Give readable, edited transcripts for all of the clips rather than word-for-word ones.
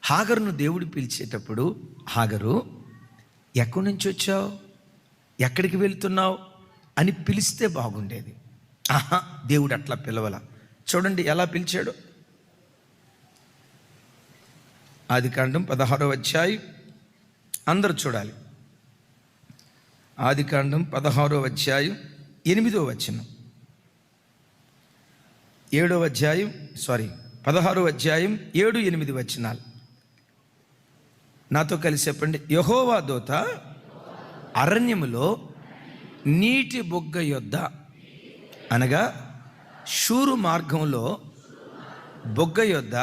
హాగరును దేవుడు పిలిచేటప్పుడు, హాగరు ఎక్కడి నుంచి వచ్చావు, ఎక్కడికి వెళ్తున్నావు అని పిలిస్తే బాగుండేది. దేవుడు అట్లా పిలవల. చూడండి ఎలా పిలిచాడు. ఆదికాండం 16వ అధ్యాయం, అందరూ చూడాలి. ఆదికాండం 16వ అధ్యాయం 8వ వచనం, 16వ అధ్యాయం 7, 8 వచనాలు నాతో కలిసి చెప్పండి. యెహోవా దూత అరణ్యములో నీటి బొగ్గ యొద్ద, అనగా షూరు మార్గంలో బొగ్గ యొద్ద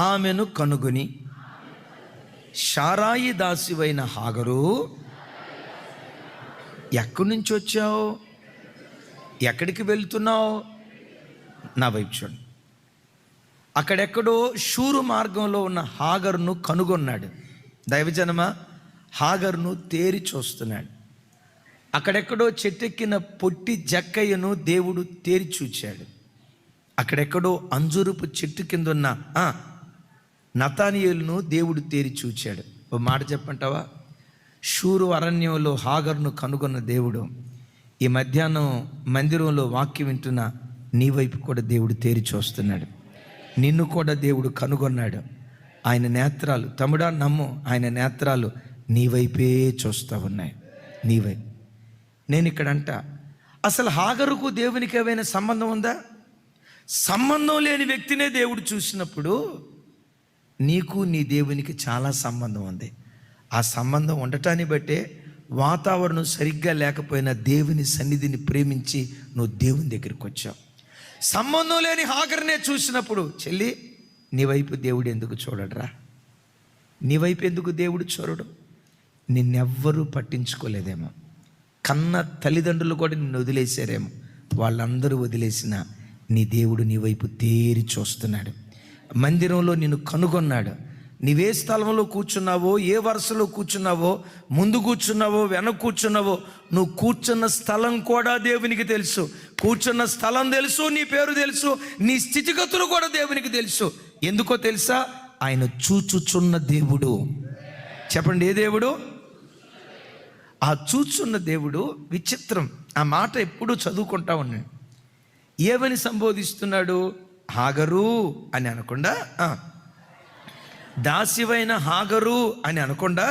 ఆమెను కనుగొని, శారాయి దాసివైన హాగరు, ఎక్కడి నుంచి వచ్చావు, ఎక్కడికి వెళ్తున్నావు, నా వైపు చూడండి. అక్కడెక్కడో షూరు మార్గంలో ఉన్న హాగరును కనుగొన్నాడు. దైవజనమ, హాగరును తేరి చూస్తున్నాడు. అక్కడెక్కడో చెట్టెక్కిన పొట్టి జక్కయ్యను దేవుడు తేరి చూచాడు. అక్కడెక్కడో అంజూరపు చెట్టు కింద ఉన్న నతానియేలును దేవుడు తేరి చూచాడు. ఓ మాట చెప్పంటావా? షూరు అరణ్యంలో హాగరును కనుగొన్న దేవుడు ఈ మధ్యాహ్నం మందిరంలో వాక్యం వింటున్న నీ వైపు కూడా దేవుడు తేరి చూస్తున్నాడు. నిన్ను కూడా దేవుడు కనుగొన్నాడు. ఆయన నేత్రాలు, తమ్ముడా నమ్ము, ఆయన నేత్రాలు నీ వైపే చూస్తూ ఉన్నాయి. నీ వైపు. నేను ఇక్కడంట, అసలు హాగరుకు దేవునికి ఏమైనా సంబంధం ఉందా? సంబంధం లేని వ్యక్తినే దేవుడు చూసినప్పుడు నీకు నీ దేవునికి చాలా సంబంధం ఉంది. ఆ సంబంధం ఉండటాన్ని బట్టే వాతావరణం సరిగ్గా లేకపోయినా దేవుని సన్నిధిని ప్రేమించి నువ్వు దేవుని దగ్గరికి వచ్చావు. సంబంధం లేని హాగరునే చూసినప్పుడు, చెల్లి నీ వైపు దేవుడు ఎందుకు చూడడురా? నీ వైపు ఎందుకు దేవుడు చూడడు? నిన్నెవ్వరూ పట్టించుకోలేదేమో, కన్న తల్లిదండ్రులు కూడా నిన్ను వదిలేశారేమో. వాళ్ళందరూ వదిలేసిన నీ దేవుడు నీ వైపు తేరి చూస్తున్నాడు. మందిరంలో నిన్ను కనుగొన్నాడు. నీవే స్థలంలో కూర్చున్నావో, ఏ వరుసలో కూర్చున్నావో, ముందు కూర్చున్నావో, వెనక కూర్చున్నావో, నువ్వు కూర్చున్న స్థలం కూడా దేవునికి తెలుసు. కూర్చున్న స్థలం తెలుసు, నీ పేరు తెలుసు, నీ స్థితిగతులు కూడా దేవునికి తెలుసు. ఎందుకో తెలుసా? ఆయన చూచుచున్న దేవుడు. చెప్పండి, ఏ దేవుడు? ఆ చూచున్న దేవుడు విచిత్రం. ఆ మాట ఎప్పుడూ చదువుకుంటా ఉన్నాడు. ఏమని సంబోధిస్తున్నాడు? హాగరు అని అనకుండా, దాసివైన హాగరు అని అనకుండా,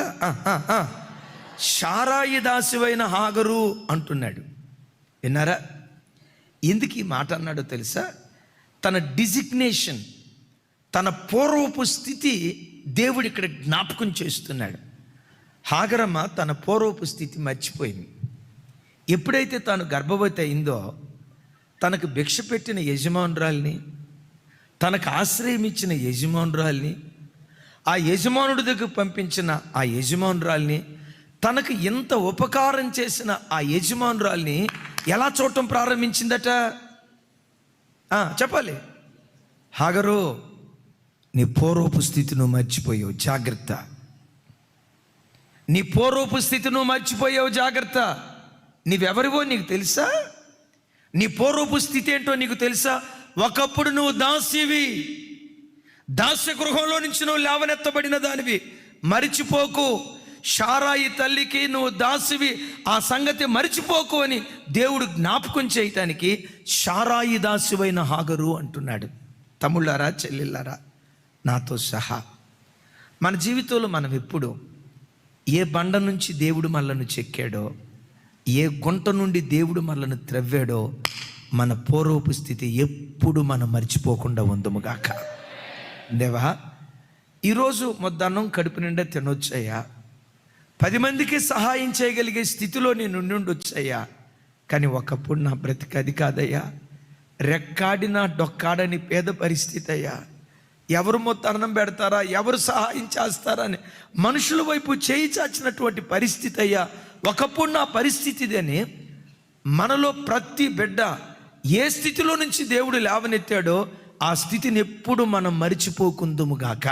శారాయి దాసివైన హాగరు అంటున్నాడు. విన్నారా? ఎందుకు ఈ మాట అన్నాడో తెలుసా? తన డిజిగ్నేషన్, తన పూర్వపు స్థితి దేవుడు ఇక్కడ జ్ఞాపకం చేస్తున్నాడు. హాగరమ్మ తన పూర్వపు స్థితి మర్చిపోయింది. ఎప్పుడైతే తాను గర్భవతి అయిందో, తనకు భిక్ష పెట్టిన యజమానురాల్ని, తనకు ఆశ్రయం ఇచ్చిన యజమానురాల్ని, ఆ యజమానుడి దగ్గర పంపించిన ఆ యజమానురాల్ని, తనకు ఎంత ఉపకారం చేసిన ఆ యజమానురాల్ని ఎలా చూడటం ప్రారంభించిందట? చెప్పాలి. హాగరు, నీ పూర్వపు స్థితి నువ్వు మర్చిపోయావు, జాగ్రత్త. నీ పూర్వపు స్థితి నువ్వు మర్చిపోయావు, జాగ్రత్త. నీవెవరివో నీకు తెలుసా? నీ పూర్వపు స్థితి ఏంటో నీకు తెలుసా? ఒకప్పుడు నువ్వు దాసివి, దాస్య గృహంలో నుంచి నువ్వు లేవనెత్తబడిన దానివి. మరిచిపోకు. శారాయి తల్లికి నువ్వు దాసివి, ఆ సంగతి మరిచిపోకు అని దేవుడు జ్ఞాపకం చేయటానికి శారాయి దాసివైన హాగరు అంటున్నాడు. తమ్ముళ్ళారా, చెల్లెళ్ళారా, నాతో సహా మన జీవితంలో మనం ఎప్పుడు ఏ బండ నుంచి దేవుడు మనలను చెక్కాడో, ఏ గుంట నుండి దేవుడు మనలను త్రవ్వాడో, మన పూర్వపు స్థితి ఎప్పుడు మనం మర్చిపోకుండా ఉందముగాక. దేవా, ఈరోజు మొద్దన్నం కడుపు నిండా తినొచ్చయ్యా, 10 మందికి సహాయం చేయగలిగే స్థితిలో నేను ఉండొచ్చయ్యా. కానీ ఒకప్పుడు నా బ్రతికి అది కాదయ్యా. రెక్కాడినా డొక్కాడని పేద పరిస్థితి అయ్యా. ఎవరు మొత్తం అన్నం పెడతారా, ఎవరు సహాయం చేస్తారా అని మనుషుల వైపు చేయి చాచినటువంటి పరిస్థితి అయ్యా. ఒకప్పుడు నా పరిస్థితి ఇదని మనలో ప్రతి బిడ్డ ఏ స్థితిలో నుంచి దేవుడు లేవనెత్తాడో ఆ స్థితిని ఎప్పుడు మనం మరిచిపోకుందుముగాక.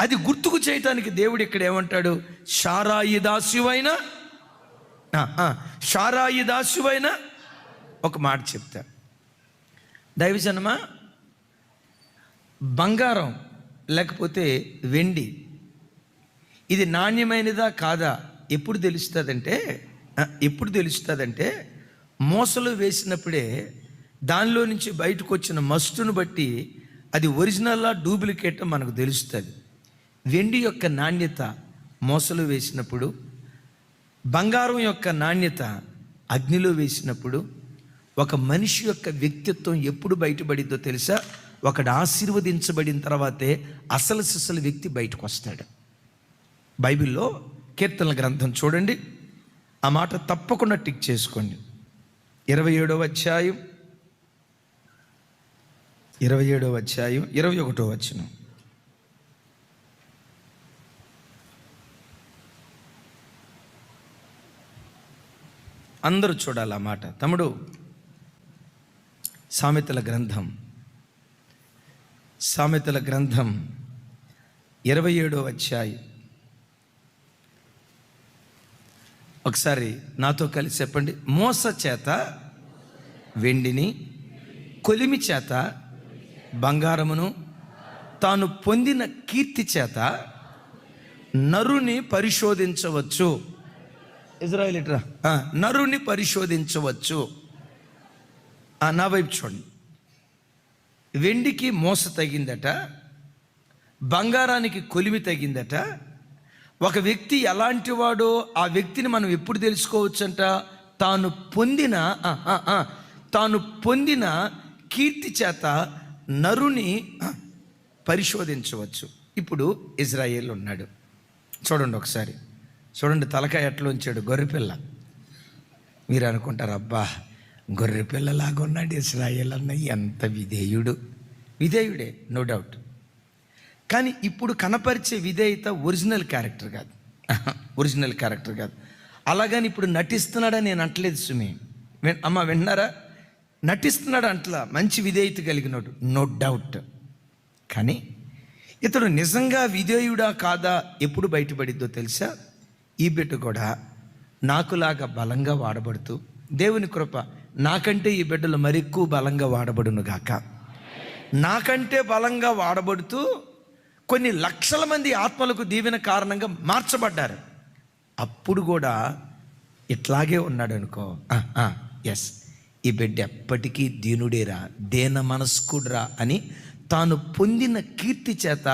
అది గుర్తుకు చేయటానికి దేవుడు ఇక్కడ ఏమంటాడు? శారాయి దాసువైన ఒక మాట చెప్తా. దైవజనమా, బంగారం లేకపోతే వెండి, ఇది నాణ్యమైనదా కాదా ఎప్పుడు తెలుస్తుందంటే మోసలో వేసినప్పుడే దానిలో నుంచి బయటకు వచ్చిన మస్టును బట్టి అది ఒరిజినల్లా డూప్లికేట్ మనకు తెలుస్తుంది. వెండి యొక్క నాణ్యత మోసలో వేసినప్పుడు, బంగారం యొక్క నాణ్యత అగ్నిలో వేసినప్పుడు, ఒక మనిషి యొక్క వ్యక్తిత్వం ఎప్పుడు బయటపడిద్దో తెలుసా? ఒకడు ఆశీర్వదించబడిన తర్వాతే అసలు వ్యక్తి బయటకు వస్తాడు. బైబిల్లో కీర్తనల గ్రంథం చూడండి, ఆ మాట తప్పకుండా టిక్ చేసుకోండి. 27వ అధ్యాయం 21వ వచనం. అందరూ చూడాలి ఆ మాట. తమ్ముడు, సామెతల గ్రంథం 27వ అధ్యాయం. ఒకసారి నాతో కలిసి చెప్పండి. మోస చేత వెండిని, కొలిమి చేత బంగారమును, తాను పొందిన కీర్తి చేత నరుని పరిశోధించవచ్చు. ఇజ్రాయేలీట్రా, నరుని పరిశోధించవచ్చు. నా వైపు చూడండి. వెండికి మోస తగిందట, బంగారానికి కొలిమి తగిందట. ఒక వ్యక్తి ఎలాంటి వాడో ఆ వ్యక్తిని మనం ఎప్పుడు తెలుసుకోవచ్చంట? తాను పొందిన కీర్తి చేత నరుని పరిశోధించవచ్చు. ఇప్పుడు ఇజ్రాయేల్ ఉన్నాడు, చూడండి ఒకసారి చూడండి. తలకాయ ఎట్లా ఉంచాడు? గొర్రెపిల్ల. మీరు అనుకుంటారు, అబ్బా గొర్రెపిల్లలాగా ఉన్నాడు ఇజ్రాయేల్ అన్న, ఎంత విధేయుడే, నో డౌట్. కానీ ఇప్పుడు కనపరిచే విధేయత ఒరిజినల్ క్యారెక్టర్ కాదు. అలాగని ఇప్పుడు నటిస్తున్నాడని నేను అంటలేదు సుమి. అమ్మ విన్నారా? నటిస్తున్నాడు అంటలా, మంచి విధేయత కలిగినాడు, నో డౌట్. కానీ ఇతడు నిజంగా విధేయుడా కాదా ఎప్పుడు బయటపడిద్దో తెలుసా? ఈ బిడ్డ కూడా నాకులాగా బలంగా వాడబడుతూ, దేవుని కృప నాకంటే ఈ బిడ్డలు మరెక్కువ బలంగా వాడబడును గాక. నాకంటే బలంగా వాడబడుతూ కొన్ని లక్షల మంది ఆత్మలకు దీవెన కారణంగా మార్చబడ్డారు. అప్పుడు కూడా ఇట్లాగే ఉన్నాడు అనుకో, ఎస్ ఈ బిడ్డ ఎప్పటికీ దీనుడేరా, దేన మనస్కుడురా అని తాను పొందిన కీర్తి చేత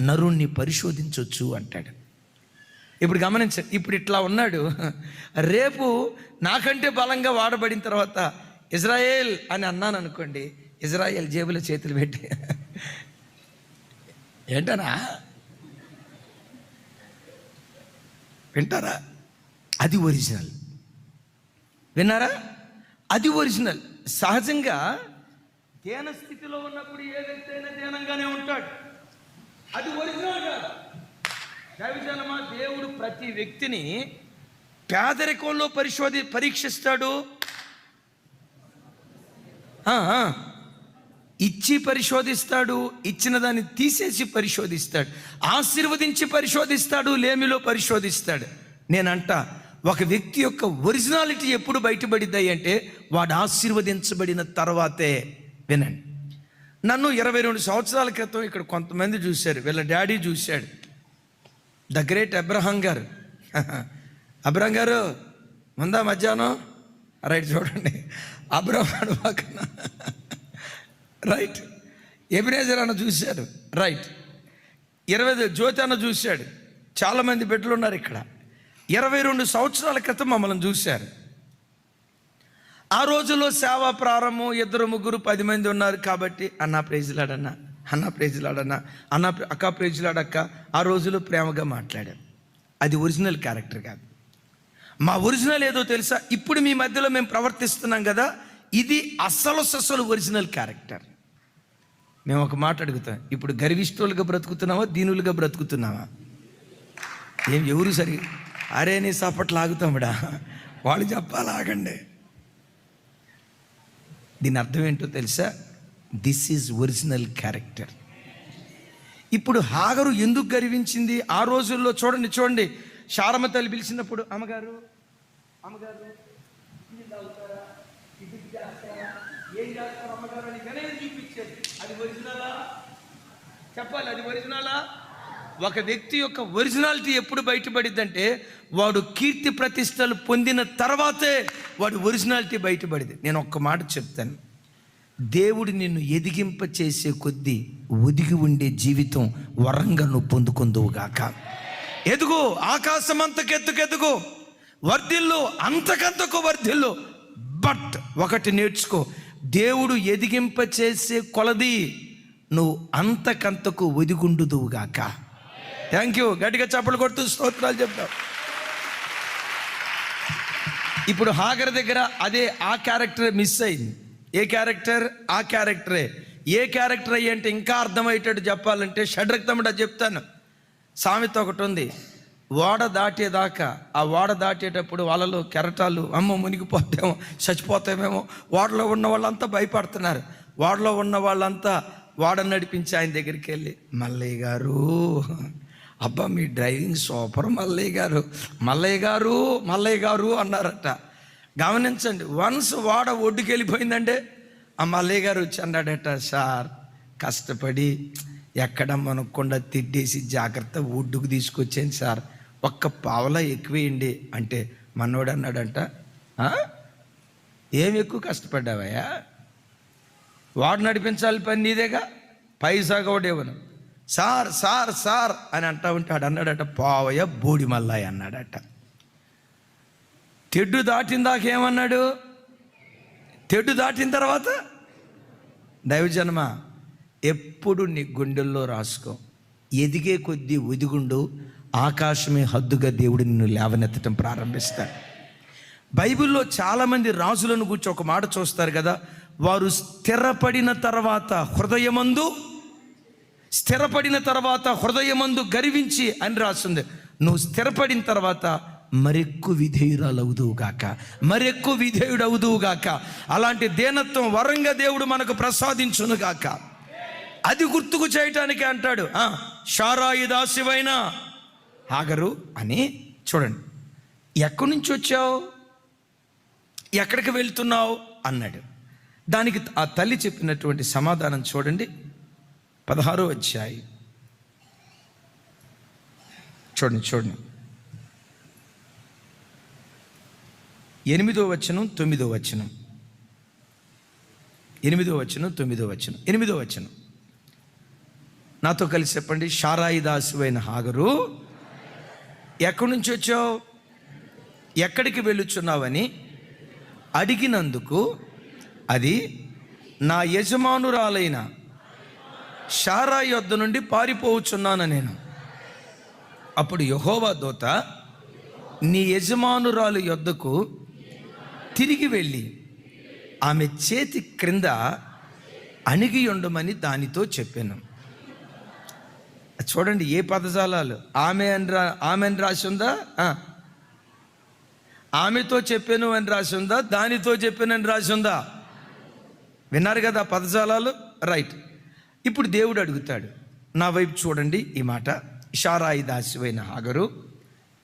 నరుణ్ణి పరిశోధించవచ్చు అంటాడు. ఇప్పుడు గమనించండి, ఇప్పుడు ఇట్లా ఉన్నాడు, రేపు నాకంటే బలంగా వాడబడిన తర్వాత ఇజ్రాయేల్ అని అన్నాను అనుకోండి, ఇజ్రాయేల్ జేబులో చేతులు పెట్టి ఏంటనా వింటారా? అది ఒరిజినల్. విన్నారా? అది ఒరిజినల్. సహజంగా ధ్యాన స్థితిలో ఉన్నప్పుడు ఏ వ్యక్తి అయినా ధ్యానంగానే ఉంటాడు. అది ఒరిజినల్ కాదు. దైవజనమా, దేవుడు ప్రతి వ్యక్తిని పేదరికంలో పరీక్షిస్తాడు, ఇచ్చి పరిశోధిస్తాడు, ఇచ్చిన దాన్ని తీసేసి పరిశోధిస్తాడు, ఆశీర్వదించి పరిశోధిస్తాడు, లేమిలో పరిశోధిస్తాడు. నేనంట, ఒక వ్యక్తి యొక్క ఒరిజినాలిటీ ఎప్పుడు బయటపడిద్దాయి అంటే వాడు ఆశీర్వదించబడిన తర్వాతే. వినండి, నన్ను 22 సంవత్సరాల క్రితం ఇక్కడ కొంతమంది చూశారు, వీళ్ళ డాడీ చూశాడు, ద గ్రేట్ అబ్రహాం గారు. అబ్రహాం గారు ముందా మధ్యాహ్నం రైట్ చూడండి, అబ్రహాం పక్కన రైట్, ఎబినేజర్ అన్న చూశారు రైట్, 20 జ్యోతి అన్న చూశాడు. చాలామంది బిడ్డలు ఉన్నారు ఇక్కడ. 22 సంవత్సరాల క్రితం మమ్మల్ని చూశారు. ఆ రోజుల్లో సేవా ప్రారంభం 2, 3, 10 మంది ఉన్నారు కాబట్టి అన్న ప్రైజ్లాడన్నా, అన్న ప్రైజ్లాడన్నా, అక్క ప్రైజ్లాడక్క, ఆ రోజుల్లో ప్రేమగా మాట్లాడారు. అది ఒరిజినల్ క్యారెక్టర్ కాదు. మా ఒరిజినల్ ఏదో తెలుసా? ఇప్పుడు మీ మధ్యలో మేము ప్రవర్తిస్తున్నాం కదా, ఇది అసలు ఒరిజినల్ క్యారెక్టర్. మేము ఒక మాట అడుగుతాం, ఇప్పుడు గర్విష్ఠులుగా బ్రతుకుతున్నావా, దీనులుగా బ్రతుకుతున్నావా? ఎవరు సరి అరే నీ సపట్లు ఆగుతాముడా, వాళ్ళు చెప్పాలి, ఆగండి. దీని అర్థం ఏంటో తెలుసా? This is original character. ఇప్పుడు హాగరు ఎందుకు గర్వించింది? ఆ రోజుల్లో చూడండి, శారమ్మ తల్లి పిలిచినప్పుడు అమ్మగారు ఇది తాగుతారా, ఇది చేస్తారా, ఏం చేస్తారు అమ్మగారు అని వినయం చూపించేది. అది ఒరిజినలా? చెప్పాలి, అది ఒరిజినలా? ఒక వ్యక్తి యొక్క ఒరిజినాలిటీ ఎప్పుడు బయటపడిద్దంటే వాడు కీర్తి ప్రతిష్టలు పొందిన తర్వాతే వాడు ఒరిజినాలిటీ బయటపడింది. నేను ఒక్క మాట చెప్తాను, దేవుడు నిన్ను ఎదిగింప చేసే కొద్దీ ఒదిగి ఉండే జీవితం వరంగా నువ్వు పొందుకుందువుగాక. ఎదుగు, ఆకాశం అంతకెత్తుకెదుగు, వర్ధిల్లు, అంతకంతకు వర్ధిల్లు. బట్ ఒకటి నేర్చుకో, దేవుడు ఎదిగింప చేసే కొలది నువ్వు అంతకంతకు ఒదిగుండుదువుగాక. Thank you. గట్టిగా చప్పలు కొడుతూ స్తోత్రాలు చెప్తావు. ఇప్పుడు హాగర్ దగ్గర అదే ఆ క్యారెక్టర్ మిస్ అయింది. ఏ క్యారెక్టర్? ఆ క్యారెక్టరే. ఏ క్యారెక్టర్ అయ్యి అంటే ఇంకా అర్థమయ్యేటట్టు చెప్పాలంటే షడ్రక్ తమ్ముడు చెప్తాను. సామెత ఒకటి ఉంది, ఓడ దాటేదాకా, ఆ ఓడ దాటేటప్పుడు వాళ్ళలో కెరటాలు, అమ్మ మునిగిపోతామో చచ్చిపోతామేమో, ఓడలో ఉన్న వాళ్ళంతా భయపడుతున్నారు. ఓడలో ఉన్న వాళ్ళంతా ఓడ నడిపించి ఆయన దగ్గరికి వెళ్ళి, మల్లయ్య గారు, అబ్బా మీ డ్రైవింగ్ సూపర్ మల్లయ్య గారు, మల్లయ్య గారు, మల్లయ్య గారు అన్నారట. గమనించండి, వన్స్ ఓడ ఒడ్డుకి వెళ్ళిపోయిందంటే ఆ మల్లయ్య గారు వచ్చి అన్నాడట, సార్ కష్టపడి ఎక్కడ మనకుండా తిట్టేసి జాగ్రత్త ఒడ్డుకు తీసుకొచ్చాను సార్, ఒక్క పావలా ఎక్కువేయండి అంటే మనోడు అన్నాడంట, ఏమి ఎక్కువ కష్టపడ్డావయ్యా, వాడు నడిపించాలి పని నీదేగా, పైసా కూడా ఇవ్వను. సార్ సార్ సార్ అని అంటా ఉంటే ఆడు అన్నాడట, పావయ్య బోడి మల్లాయ అన్నాడట. తెడ్డు దాటిన దాకా ఏమన్నాడు? తెడ్డు దాటిన తర్వాత దైవజన్మ ఎప్పుడు నీ గుండెల్లో రాసుకో, ఎదిగే కొద్దీ ఒదిగుండు, ఆకాశమే హద్దుగా దేవుడు నిన్ను లేవనెత్తడం ప్రారంభిస్తాడు. బైబిల్లో చాలామంది రాజులను గురించి ఒక మాట చూస్తారు కదా, వారు స్థిరపడిన తర్వాత హృదయమందు గర్వించి అని రాస్తుంది. నువ్వు స్థిరపడిన తర్వాత మరెక్కువ విధేయురాలు అవుదువుగాక, మరెక్కువ విధేయుడు అవుదువుగాక. అలాంటి దీనత్వం వరంగా దేవుడు మనకు ప్రసాదించునుగాక. అది గుర్తుకు చేయటానికి అంటాడు, షారాయి దాసివైన హాగరు అని. చూడండి, ఎక్కడి నుంచి వచ్చావు, ఎక్కడికి వెళ్తున్నావు అన్నాడు. దానికి ఆ తల్లి చెప్పినటువంటి సమాధానం చూడండి, 16వ అధ్యాయం చూడండి 8వ వచనం 9వ వచనం 8వ వచనం 9వ వచనం 8వ వచనం నాతో కలిసి చెప్పండి. షారాయి దాసువైన హాగరు, ఎక్కడి నుంచి వచ్చావు, ఎక్కడికి వెళ్ళుచున్నావని అడిగినందుకు అది, నా యజమానురాలైన షారాయి యొద్ద నుండి పారిపోవచ్చున్నాను నేను. అప్పుడు యెహోవా దూత నీ యజమానురాలు యొద్దకు తిరిగి వెళ్ళి ఆమె చేతి క్రింద అణిగి ఉండమని దానితో చెప్పాను. చూడండి ఏ పదజాలాలు, ఆమె అని రాసి ఉందా, ఆమెతో చెప్పాను అని రాసి ఉందా, దానితో చెప్పాను అని రాసి ఉందా? విన్నారు కదా పదజాలాలు, రైట్. ఇప్పుడు దేవుడు అడుగుతాడు, నా వైపు చూడండి ఈ మాట, షారాయి దాసివైన హాగరు,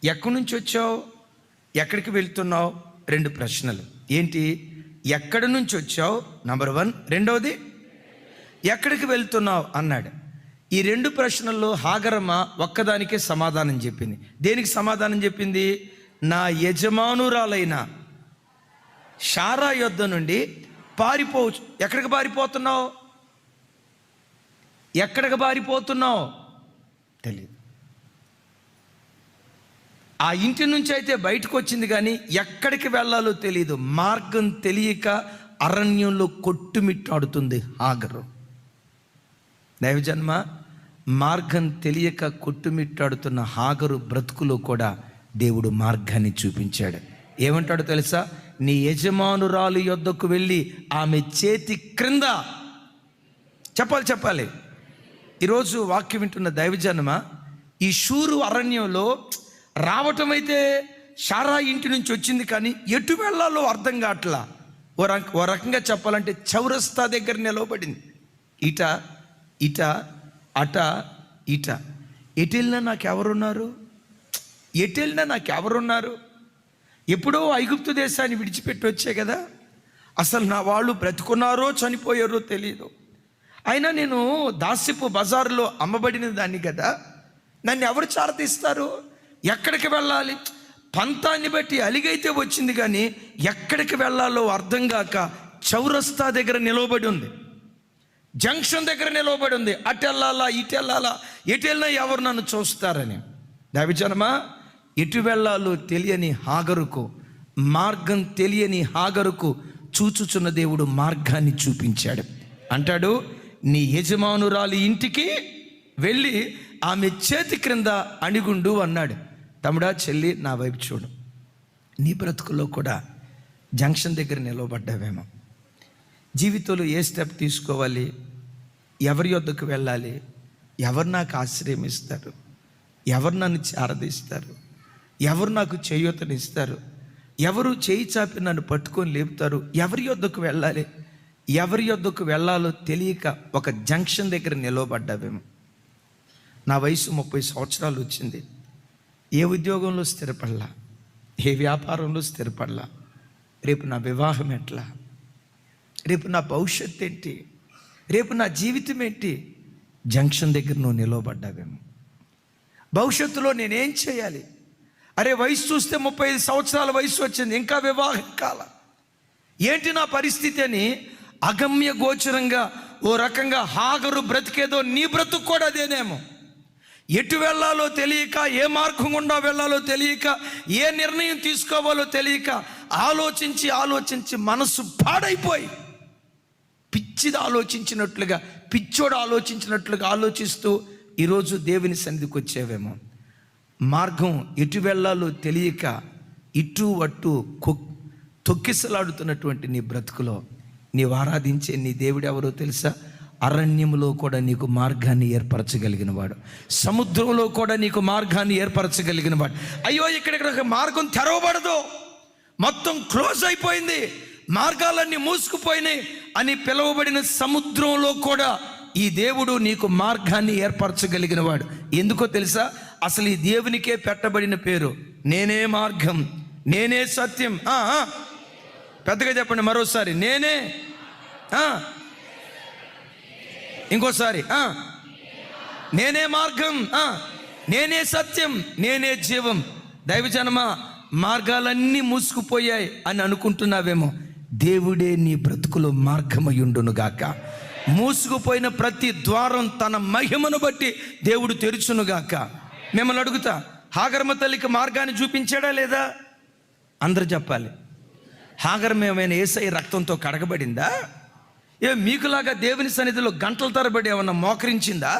ఎక్కడి నుంచి వచ్చావు, ఎక్కడికి వెళ్తున్నావు? 2 ప్రశ్నలు. ఏంటి? ఎక్కడి నుంచి వచ్చావు నంబర్ 1, రెండవది ఎక్కడికి వెళ్తున్నావు అన్నాడు. ఈ 2 ప్రశ్నల్లో హాగరమ్మ ఒక్కదానికే సమాధానం చెప్పింది. దేనికి సమాధానం చెప్పింది? నా యజమానురాలైన షారా యొద్ద నుండి పారిపోవచ్చు. ఎక్కడికి పారిపోతున్నావు, ఎక్కడికి పారిపోతున్నావు తెలియదు. ఆ ఇంటి నుంచి అయితే బయటకు వచ్చింది, కానీ ఎక్కడికి వెళ్ళాలో తెలియదు. మార్గం తెలియక అరణ్యంలో కొట్టుమిట్టాడుతుంది హాగరు. దైవజన్మ, మార్గం తెలియక కొట్టుమిట్టాడుతున్న హాగరు బ్రతుకులో కూడా దేవుడు మార్గాన్ని చూపించాడు. ఏమంటాడో తెలుసా? నీ యజమానురాలు యొద్దకు వెళ్ళి ఆమె చేతి క్రింద. చెప్పాలి. ఈరోజు వాక్యం వింటున్న దైవజన్మ, ఈ షూరు అరణ్యంలో రావటం అయితే షారా ఇంటి నుంచి వచ్చింది, కానీ ఎటు వెళ్ళాలో అర్థం కావట్లా. ఓ రకంగా చెప్పాలంటే చౌరస్తా దగ్గర నిలవబడింది. ఇట ఇట అట ఇట. ఎటెళ్ళినా నాకెవరున్నారు? ఎప్పుడో ఐగుప్తు దేశాన్ని విడిచిపెట్టి వచ్చే కదా, అసలు నా వాళ్ళు బ్రతుకున్నారో చనిపోయారో తెలియదు. అయినా నేను దాస్యపు బజారులో అమ్మబడిన దాన్ని కదా, నన్ను ఎవరు చారతీస్తారు? ఎక్కడికి వెళ్ళాలి? పంతాన్ని బట్టి అలిగైతే వచ్చింది, కానీ ఎక్కడికి వెళ్ళాలో అర్థం కాక చౌరస్తా దగ్గర నిలవబడి ఉంది, జంక్షన్ దగ్గర నిలవబడి ఉంది. అటు వెళ్ళాలా ఇటు వెళ్ళాలా, ఎటు వెళ్ళినా ఎవరు నన్ను చూస్తారని. దైవజనమా, ఎటు వెళ్ళాలో తెలియని హాగరుకు, మార్గం తెలియని హాగరుకు చూచుచున్న దేవుడు మార్గాన్ని చూపించాడు. అంటాడు, నీ యజమానురాలి ఇంటికి వెళ్ళి ఆమె చేతి క్రింద అణిగుండు అన్నాడు. తమ్ముడా, చెల్లి, నా వైపు చూడు. నీ బ్రతుకులో కూడా జంక్షన్ దగ్గర నిలవబడ్డావేమో. జీవితంలో ఏ స్టెప్ తీసుకోవాలి, ఎవరి యొద్దకు వెళ్ళాలి, ఎవరు నాకు ఆశ్రయం ఇస్తారు, ఎవరు నన్ను చారదీస్తారు, ఎవరు నాకు చేయూతనిస్తారు, ఎవరు చేయి చాపి నన్ను పట్టుకొని లేపుతారు, ఎవరి యొద్దకు వెళ్ళాలి, ఎవరి యొద్దకు వెళ్ళాలో తెలియక ఒక జంక్షన్ దగ్గర నిలవబడ్డావేమో. నా వయసు 30 సంవత్సరాలు వచ్చింది. ఏ ఉద్యోగంలో స్థిరపడలా, ఏ వ్యాపారంలో స్థిరపడలా. రేపు నా వివాహం ఎట్లా, రేపు నా భవిష్యత్తు ఏంటి, రేపు నా జీవితం ఏంటి? జంక్షన్ దగ్గర నువ్వు నిలవబడ్డావేమో. భవిష్యత్తులో నేనేం చేయాలి? అరే, వయసు చూస్తే 35 సంవత్సరాల వయసు వచ్చింది, ఇంకా వివాహం కాల, ఏంటి నా పరిస్థితి అని అగమ్య గోచరంగా ఓ రకంగా హాగరు బ్రతికేదో నీ బ్రతుకు కూడా అదేనేమో. ఎటు వెళ్ళాలో తెలియక, ఏ మార్గం గుండా వెళ్ళాలో తెలియక, ఏ నిర్ణయం తీసుకోవాలో తెలియక ఆలోచించి ఆలోచించి మనసు పాడైపోయి పిచ్చిది ఆలోచించినట్లుగా, పిచ్చోడు ఆలోచించినట్లుగా ఆలోచిస్తూ ఈరోజు దేవుని సన్నిధికి వచ్చేవేమో. మార్గం ఎటు వెళ్ళాలో తెలియక ఇటు అటు తొక్కిసలాడుతున్నటువంటి నీ బ్రతుకులో నీవు ఆరాధించే నీ దేవుడు ఎవరో తెలుసా? అరణ్యములో కూడా నీకు మార్గాన్ని ఏర్పరచగలిగిన వాడు, సముద్రంలో కూడా నీకు మార్గాన్ని ఏర్పరచగలిగిన వాడు. అయ్యో, ఇక్కడ మార్గం తెరవబడదు, మొత్తం క్లోజ్ అయిపోయింది, మార్గాలన్నీ మూసుకుపోయినాయి అని పిలువబడిన సముద్రంలో కూడా ఈ దేవుడు నీకు మార్గాన్ని ఏర్పరచగలిగిన వాడు. ఎందుకో తెలుసా? అసలు ఈ దేవునికే పెట్టబడిన పేరు నేనే మార్గం, నేనే సత్యం. పెద్దగా చెప్పండి మరోసారి, నేనే, ఇంకోసారి, నేనే మార్గం, నేనే సత్యం, నేనే జీవం. దైవజనమా, మార్గాలన్నీ మూసుకుపోయాయి అని అనుకుంటున్నావేమో. దేవుడే నీ బ్రతుకులో మార్గమయుండునుగాక. మూసుకుపోయిన ప్రతి ద్వారం తన మహిమను బట్టి దేవుడు తెరుచునుగాక. మిమ్మల్ని అడుగుతా, హాగరమ్మ తల్లికి మార్గాన్ని చూపించాడా లేదా? అందరూ చెప్పాలి. హాగరమ్మ ఏమైనా యేసయ్య రక్తంతో కడగబడిందా? మీకులాగా దేవుని సన్నిధిలో గంటల తరబడి ఏమన్నా మోకరించిందా?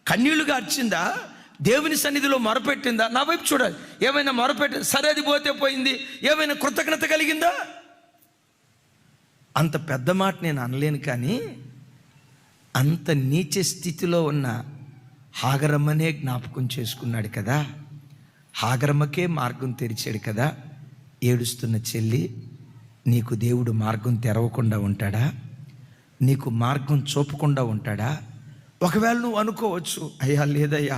కన్నీళ్లు గార్చిందా? దేవుని సన్నిధిలో మొరపెట్టిందా? నా వైపు చూడాలి. ఏమైనా మొరపెట్టి సరే అది పోతే పోయింది, ఏమైనా కృతజ్ఞత కలిగిందా? అంత పెద్ద మాట నేను అనలేను, కానీ అంత నీచ స్థితిలో ఉన్న హాగరమ్మనే జ్ఞాపకం చేసుకున్నాడు కదా. హాగరమ్మకే మార్గం తెరిచాడు కదా. ఏడుస్తున్న చెల్లి, నీకు దేవుడు మార్గం తెరవకుండా ఉంటాడా? నీకు మార్గం చూపకుండా ఉంటాడా? ఒకవేళ నువ్వు అనుకోవచ్చు, అయ్యా లేదయ్యా,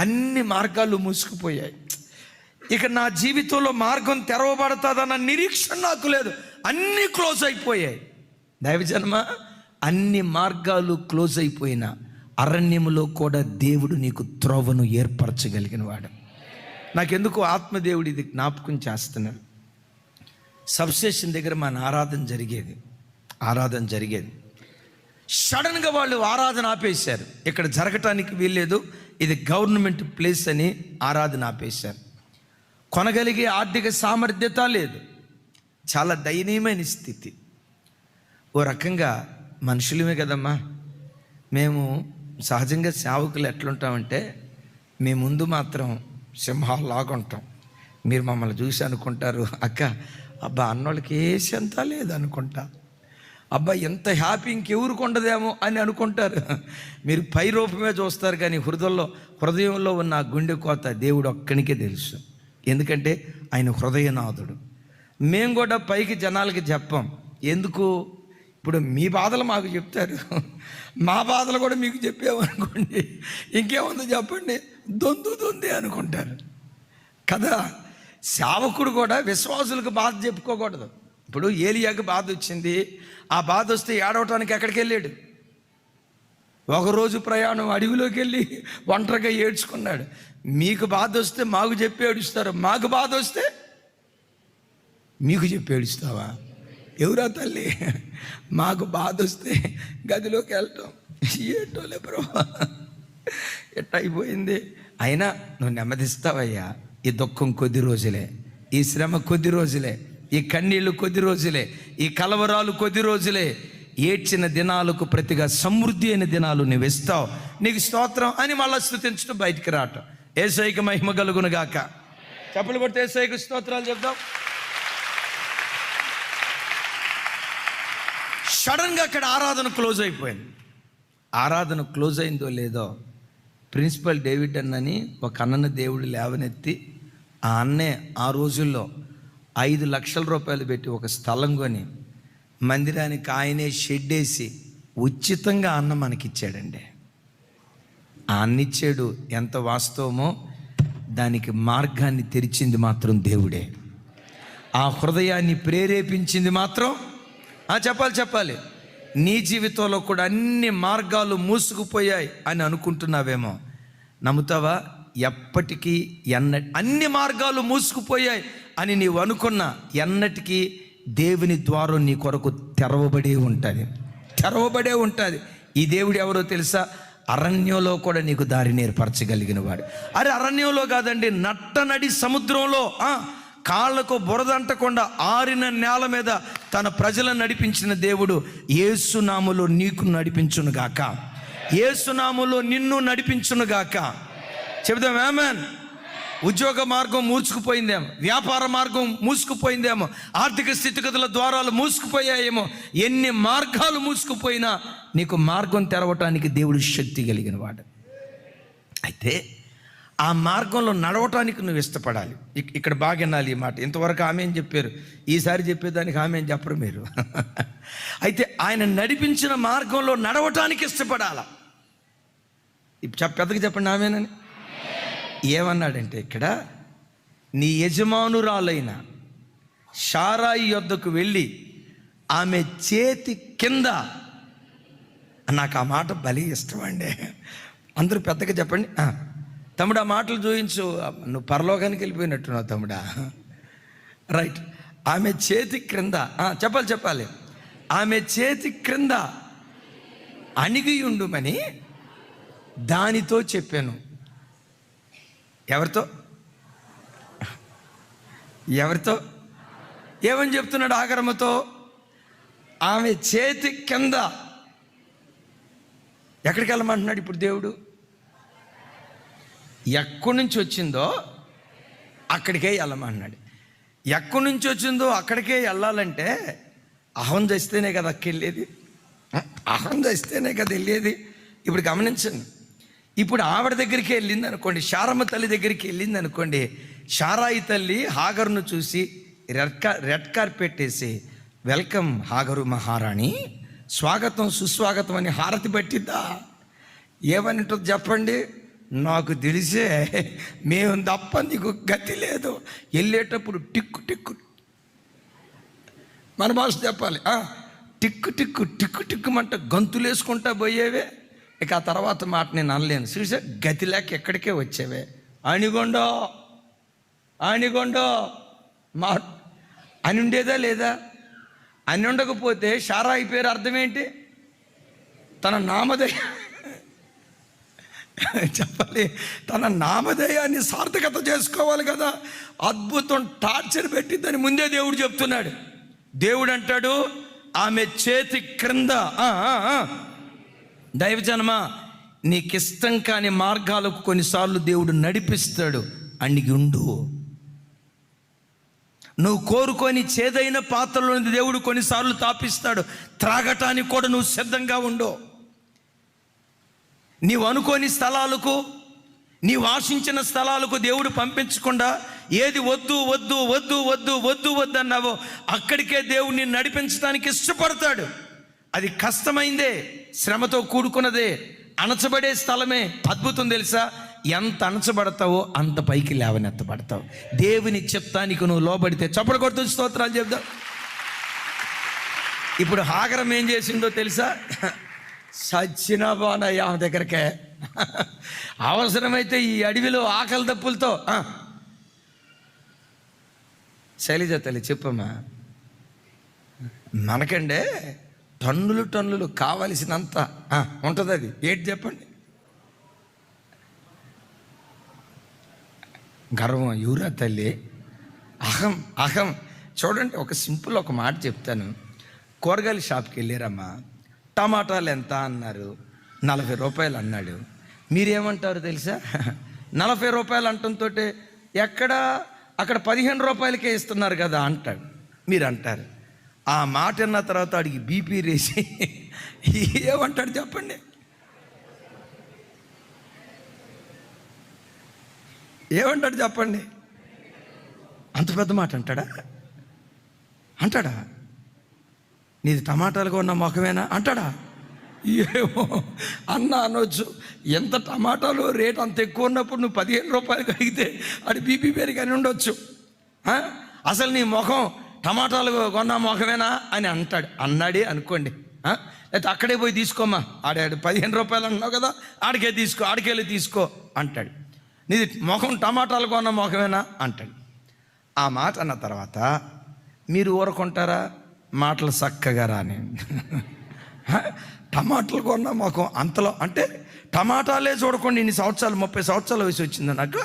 అన్ని మార్గాలు మూసుకుపోయాయి, ఇక నా జీవితంలో మార్గం తెరవబడతాదన్న నిరీక్షణ నాకు లేదు, అన్నీ క్లోజ్ అయిపోయాయి. దైవజన్మ, అన్ని మార్గాలు క్లోజ్ అయిపోయిన అరణ్యములో కూడా దేవుడు నీకు త్రోవను ఏర్పరచగలిగిన వాడు. నాకెందుకు ఆత్మదేవుడు ఇది జ్ఞాపకం చేస్తున్నాడు. సబ్స్టేషన్ దగ్గర మన ఆరాధన జరిగేది. సడన్గా వాళ్ళు ఆరాధన ఆపేశారు. ఇక్కడ జరగటానికి వీల్లేదు, ఇది గవర్నమెంట్ ప్లేస్ అని ఆరాధన ఆపేశారు. కొనగలిగే ఆర్థిక సామర్థ్యత లేదు, చాలా దయనీయమైన స్థితి. ఓ రకంగా మనుషులమే కదమ్మా, మేము సహజంగా సేవకులు ఎట్లుంటామంటే, మేము ముందు మాత్రం సింహాల్లాగా ఉంటాం. మీరు మమ్మల్ని చూసి అనుకుంటారు, అక్క అబ్బా అన్నోళ్ళకి ఏ చెంత లేదు అనుకుంటా, అబ్బా ఎంత హ్యాపీ ఇంకెవరికి ఉండదేమో అని అనుకుంటారు. మీరు పై రూపమే చూస్తారు, కానీ హృదయంలో ఉన్న గుండె కోత దేవుడు ఒక్కనికే తెలుసు. ఎందుకంటే ఆయన హృదయనాథుడు. మేము కూడా పైకి జనాలకి చెప్పాం. ఎందుకు? ఇప్పుడు మీ బాధలు మాకు చెప్తారు, మా బాధలు కూడా మీకు చెప్పామనుకోండి, ఇంకేముందో చెప్పండి, దొంది అనుకుంటారు కదా. సేవకుడు కూడా విశ్వాసులకు బాధ చెప్పుకోకూడదు. ఇప్పుడు ఏలియాకి బాధ వచ్చింది, ఆ బాధ వస్తే ఏడవటానికి ఎక్కడికి వెళ్ళాడు? ఒకరోజు ప్రయాణం అడవిలోకి వెళ్ళి ఒంటరిగా ఏడ్చుకున్నాడు. మీకు బాధ వస్తే మాకు చెప్పి ఏడుస్తారు, మాకు బాధ వస్తే మీకు చెప్పి ఏడుస్తావా? ఎవరా తల్లి? మాకు బాధ వస్తే గదిలోకి వెళ్ళటం ఏటోలే బ్రో, ఎట్ట అయిపోయింది. అయినా నువ్వు నెమ్మదిస్తావయ్యా. ఈ దుఃఖం కొద్ది రోజులే, ఈ శ్రమ కొద్ది రోజులే, ఈ కన్నీళ్ళు కొద్ది రోజులే, ఈ కలవరాలు కొద్ది రోజులే. ఏడ్చిన దినాలకు ప్రతిగా సమృద్ధి అయిన దినాలు నువ్వు ఇస్తావు. నీకు స్తోత్రం అని మళ్ళా స్తుతించడం, బయటికి రావటం. యేసయ్యకి మహిమ కలుగును గాక. చప్పలు కొడితే యేసయ్యకి స్తోత్రాలు చెప్దాం. సడన్గా అక్కడ ఆరాధన క్లోజ్ అయిపోయింది. ఆరాధన క్లోజ్ అయిందో లేదో ప్రిన్సిపల్ డేవిడ్ అన్నని ఒక అన్నని దేవుడు లేవనెత్తి, ఆ అన్నే ఆ రోజుల్లో 5 లక్షల రూపాయలు పెట్టి ఒక స్థలం కొని మందిరానికి ఆయనే షెడ్ వేసి ఉచితంగా అన్న మనకిచ్చాడండి. ఆ అన్నిచ్చాడు. ఎంత వాస్తవమో దానికి మార్గాన్ని తెరిచింది మాత్రం దేవుడే. ఆ హృదయాన్ని ప్రేరేపించింది మాత్రం చెప్పాలి. నీ జీవితంలో కూడా అన్ని మార్గాలు మూసుకుపోయాయి అని అనుకుంటున్నావేమో, నమ్ముతావా? ఎప్పటికీ అన్ని మార్గాలు మూసుకుపోయాయి అని నీవు అనుకున్న ఎన్నటికీ దేవుని ద్వారం నీ కొరకు తెరవబడే ఉంటుంది. ఈ దేవుడు ఎవరో తెలుసా? అరణ్యంలో కూడా నీకు దారిని ఏర్పరచగలిగిన వాడు. అరే అరణ్యంలో కాదండి, నట్టనడి సముద్రంలో కాళ్ళకు బురదంటకుండా ఆరిన నేల మీద తన ప్రజలను నడిపించిన దేవుడు యేసునామములో నీకు నడిపించునుగాక, యేసునామములో నిన్ను నడిపించునుగాక. చెబుదాం ఆమేన్. ఉద్యోగ మార్గం మూసుకుపోయిందేమో, వ్యాపార మార్గం మూసుకుపోయిందేమో, ఆర్థిక స్థితిగతుల ద్వారాలు మూసుకుపోయాయేమో, ఎన్ని మార్గాలు మూసుకుపోయినా నీకు మార్గం తెరవటానికి దేవుడు శక్తి కలిగిన వాడు. అయితే ఆ మార్గంలో నడవటానికి నువ్వు ఇష్టపడాలి. ఇక్కడ బాగా వినాలి ఈ మాట. ఇంతవరకు ఆమె చెప్పారు, ఈసారి చెప్పేదానికి ఆమె చెప్పరు మీరు. అయితే ఆయన నడిపించిన మార్గంలో నడవటానికి ఇష్టపడాలా. పెద్దగా చెప్పండి ఆమెనని. ఏమన్నాడంటే ఇక్కడ, నీ యజమానురాలైన శారాయి యొద్దకు వెళ్ళి ఆమె చేతి కింద. నాకు ఆ మాట భలే ఇష్టం అండి. అందరూ పెద్దగా చెప్పండి. తమ్ముడు ఆ మాటలు చూపించు, నువ్వు పరలోకానికి వెళ్ళిపోయినట్టున్నావు తమ్ముడా. రైట్. ఆమె చేతి క్రింద చెప్పాలి. ఆమె చేతి క్రింద అణిగియుండుమని దానితో చెప్పాను. ఎవరితో ఏమని చెప్తున్నాడు? ఆగరమ్మతో. ఆమె చేతి కింద. ఎక్కడికి వెళ్ళమంటున్నాడు ఇప్పుడు దేవుడు? ఎక్కడి నుంచి వచ్చిందో అక్కడికే వెళ్ళమంటున్నాడు. ఎక్కడి నుంచి వచ్చిందో అక్కడికే వెళ్ళాలంటే అహం చేస్తేనే కదా వెళ్ళేది. అహం చేస్తేనే కదా వెళ్ళేది. ఇప్పుడు గమనించండి. ఇప్పుడు ఆవిడ దగ్గరికి వెళ్ళింది అనుకోండి, శారమ్మ తల్లి దగ్గరికి వెళ్ళింది అనుకోండి. శారాయి తల్లి హాగరును చూసి రెడ్ కార్పెట్ వేసి, వెల్కమ్ హాగరు మహారాణి, స్వాగతం సుస్వాగతం అని హారతి పట్టిద్దా? ఏమనింటుంది చెప్పండి? నాకు తెలిసే మేము తప్ప నీకు గతి లేదు. వెళ్ళేటప్పుడు టిక్కు టిక్కు, మన భాష చెప్పాలి, టిక్కు టిక్కు టిక్కు టిక్కుమంట గంతులు వేసుకుంటా పోయేవే. ఇక ఆ తర్వాత మాట నేను అనలేను. చూసా గతి లేక ఎక్కడికే వచ్చేవే. అణిగొండో మా అని ఉండేదా లేదా? అని ఉండకపోతే శారాయి పేరు అర్థం ఏంటి? తన నామధేయ చెప్పాలి, తన నామధేయాన్ని సార్థకత చేసుకోవాలి కదా. అద్భుతం టార్చర్ పెట్టిద్దని ముందే దేవుడు చెప్తున్నాడు. దేవుడు అంటాడు ఆమె చేతి క్రింద. దైవజనమా, నీకిష్టం కాని మార్గాలకు కొన్నిసార్లు దేవుడు నడిపిస్తాడు. అణిగి ఉండు. నువ్వు కోరుకొని చేదైన పాత్రలో దేవుడు కొన్నిసార్లు తాపిస్తాడు. త్రాగటానికి కూడా నువ్వు సిద్ధంగా ఉండు. నీవు అనుకోని స్థలాలకు, నీవు ఆశించిన స్థలాలకు దేవుడు పంపించకుండా ఏది వద్దు వద్దు వద్దు వద్దు వద్దు వద్దు అన్నావో అక్కడికే దేవుడిని నడిపించడానికి ఇష్టపడతాడు. అది కష్టమైందే, శ్రమతో కూడుకున్నదే, అణచబడే స్థలమే. అద్భుతం తెలుసా? ఎంత అణచబడతావో అంత పైకి లేవనెత్తబడతావు. దేవుని చిత్తానికి నువ్వు లోబడితే. చప్పట్లు కొడుతూ స్తోత్రాలు చెప్దాం. ఇప్పుడు హాగరం ఏం చేసిందో తెలుసా? సచ్చినా బానయ్యా ఆమె దగ్గరకే. అవసరమైతే ఈ అడవిలో ఆకలి దప్పులతో శైలజ తల్లి చెప్పమ్మా, మనకండే టన్నులు కావలసినంత ఉంటుంది. అది ఏంటి చెప్పండి? గర్వం. ఎవరా తల్లి? అహం. చూడండి, ఒక సింపుల్ ఒక మాట చెప్తాను. కూరగాయల షాప్కి వెళ్ళారమ్మా, టమాటాలు ఎంత అన్నారు, 40 రూపాయలు అన్నాడు. మీరేమంటారు తెలుసా? 40 రూపాయలు అంటంతో అక్కడ 15 రూపాయలకే ఇస్తున్నారు కదా అంటాడు. మీరు అంటారు. ఆ మాట అన్న తర్వాత వాడికి బీపీ రేసి ఏమంటాడు చెప్పండి? ఏమంటాడు చెప్పండి? అంత పెద్ద మాట అంటాడా? నీది టమాటాలుగా ఉన్న ముఖమేనా అంటాడా? ఏమో అనొచ్చు. ఎంత టమాటాలు రేట్ అంత ఎక్కువ ఉన్నప్పుడు నువ్వు 15 రూపాయలు అడిగితే అది బీపీ పెరిగి ఉండొచ్చు. అసలు నీ ముఖం టమాటాలు కొన్న ముఖమేనా అని అన్నాడే అనుకోండి. అయితే అక్కడే పోయి తీసుకోమ్మా, ఆడాడు 15 రూపాయలు అన్నావు కదా, ఆడికెళ్ళి తీసుకో అంటాడు. నీది ముఖం టమాటాలు కొన్న ముఖమేనా అంటాడు. ఆ మాట అన్న తర్వాత మీరు ఊరుకుంటారా? మాటలు చక్కగా రాని. టమాటాలు కొన్న ముఖం అంతలో అంటే టమాటాలే చూడకుండా ఇన్ని సంవత్సరాలు, 30 సంవత్సరాల వయసు వచ్చిందా నాకు,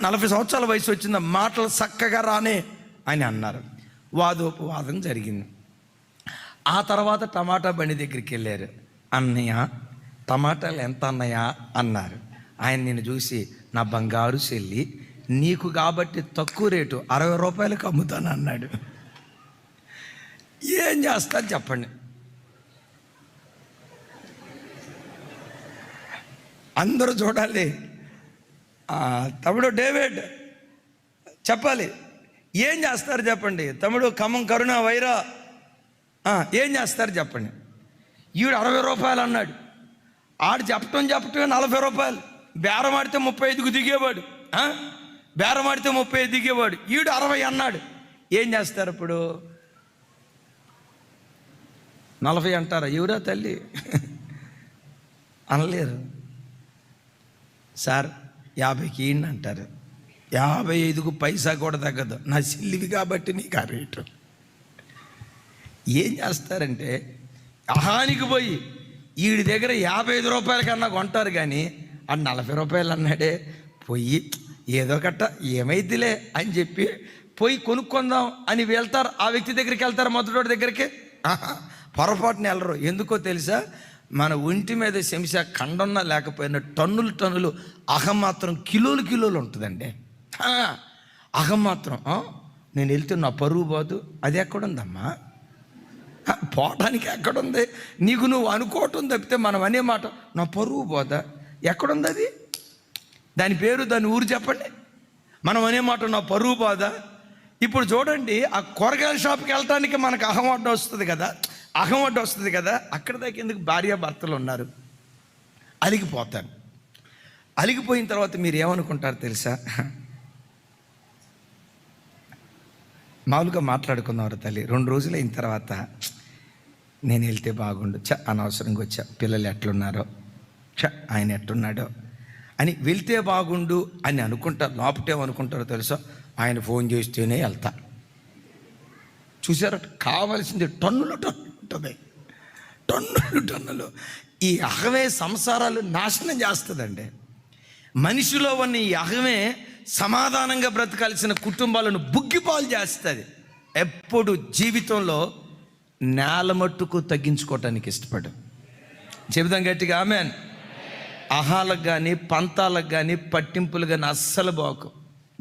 40 సంవత్సరాల వయసు వచ్చిందా, మాటలు చక్కగా రానే అని అన్నారు. వాదోపవాదం జరిగింది. ఆ తర్వాత టమాటా బండి దగ్గరికి వెళ్ళారు. అన్నయ్య టమాటాలు ఎంత అన్నయ్య అన్నారు. ఆయన నేను చూసి, నా బంగారు చెల్లి, నీకు కాబట్టి తక్కువ రేటు 60 రూపాయలకు అమ్ముతాను అన్నాడు. ఏం చేస్తారు చెప్పండి? అందరూ చూడాలి. తమ్ముడు డేవిడ్ చెప్పాలి, ఏం చేస్తారు చెప్పండి? తమ్ముడు ఖమ్మం కరుణ వైరా ఏం చేస్తారు చెప్పండి? ఈవిడ 60 రూపాయలు అన్నాడు. ఆడు చెప్పటమే 40 రూపాయలు. బేరం ఆడితే 35కు దిగేవాడు. బేరం ఆడితే 35 దిగేవాడు. ఈడు 60 అన్నాడు. ఏం చేస్తారు ఇప్పుడు? 40 అంటారా? ఎవరా తల్లి? అనలేరు. సార్ 50కి ఇయ్యండి అంటారు. 55కు పైసా కూడా తగ్గదు. నా సిల్లివి కాబట్టి నీకు ఆ రేటు. ఏం చేస్తారంటే అహానికి పోయి వీడి దగ్గర 55 రూపాయల కన్నా కొంటారు. కానీ ఆ 40 రూపాయలు అన్నాడే, పోయి ఏదో కట్ట ఏమైద్దిలే అని చెప్పి పోయి కొనుక్కుందాం అని వెళ్తారు. ఆ వ్యక్తి దగ్గరికి వెళ్తారు, మొదటి దగ్గరికి. పొరపాటుని వెళ్ళరు. ఎందుకో తెలుసా? మన ఒంటి మీద శంశ కండన్న లేకపోయినా టన్నులు అహం మాత్రం కిలోలు ఉంటుందండి. అహం మాత్రం నేను వెళ్తే నా పరువు పోదు. అది ఎక్కడుందమ్మా? పోవటానికి ఎక్కడుంది? నీకు నువ్వు అనుకోవటం తప్పితే మనం అనే మాట నా పరువు పోదా ఎక్కడుంది? అది దాని పేరు, దాని ఊరు చెప్పండి. మనం అనే మాట నా పరువు పోదా. ఇప్పుడు చూడండి, ఆ కూరగాయల షాప్కి వెళ్ళటానికి మనకు అహం అడ్డు వస్తుంది కదా. అక్కడ దాకా ఎందుకు? భార్యాభర్తలు ఉన్నారు, అలిగిపోతారు. అలిగిపోయిన తర్వాత మీరు ఏమనుకుంటారు తెలుసా? మామూలుగా మాట్లాడుకున్నారు తల్లి. 2 రోజులు అయిన తర్వాత నేను వెళ్తే బాగుండు, అనవసరంగా వచ్చా, పిల్లలు ఎట్లున్నారో, ఆయన ఎట్లున్నాడో అని వెళ్తే బాగుండు అని అనుకుంటారు. లోపటేమనుకుంటారో తెలుసా? ఆయన ఫోన్ చేస్తేనే వెళ్తా. చూసారట, కావాల్సింది టన్నులు ఉంటుంది. టన్నులు. ఈ అహమే సంసారాలు నాశనం చేస్తుందండి. మనిషిలో ఉన్న ఈ అహమే సమాధానంగా బ్రతకాల్సిన కుటుంబాలను బుగ్గిపాలు చేస్తుంది. ఎప్పుడు జీవితంలో నేల మట్టుకు తగ్గించుకోవటానికి ఇష్టపడు. చెబుదాం గట్టిగా ఆమేన్. అహాలకు కానీ పంతాలకు కానీ పట్టింపులు కానీ అస్సలు బాకు.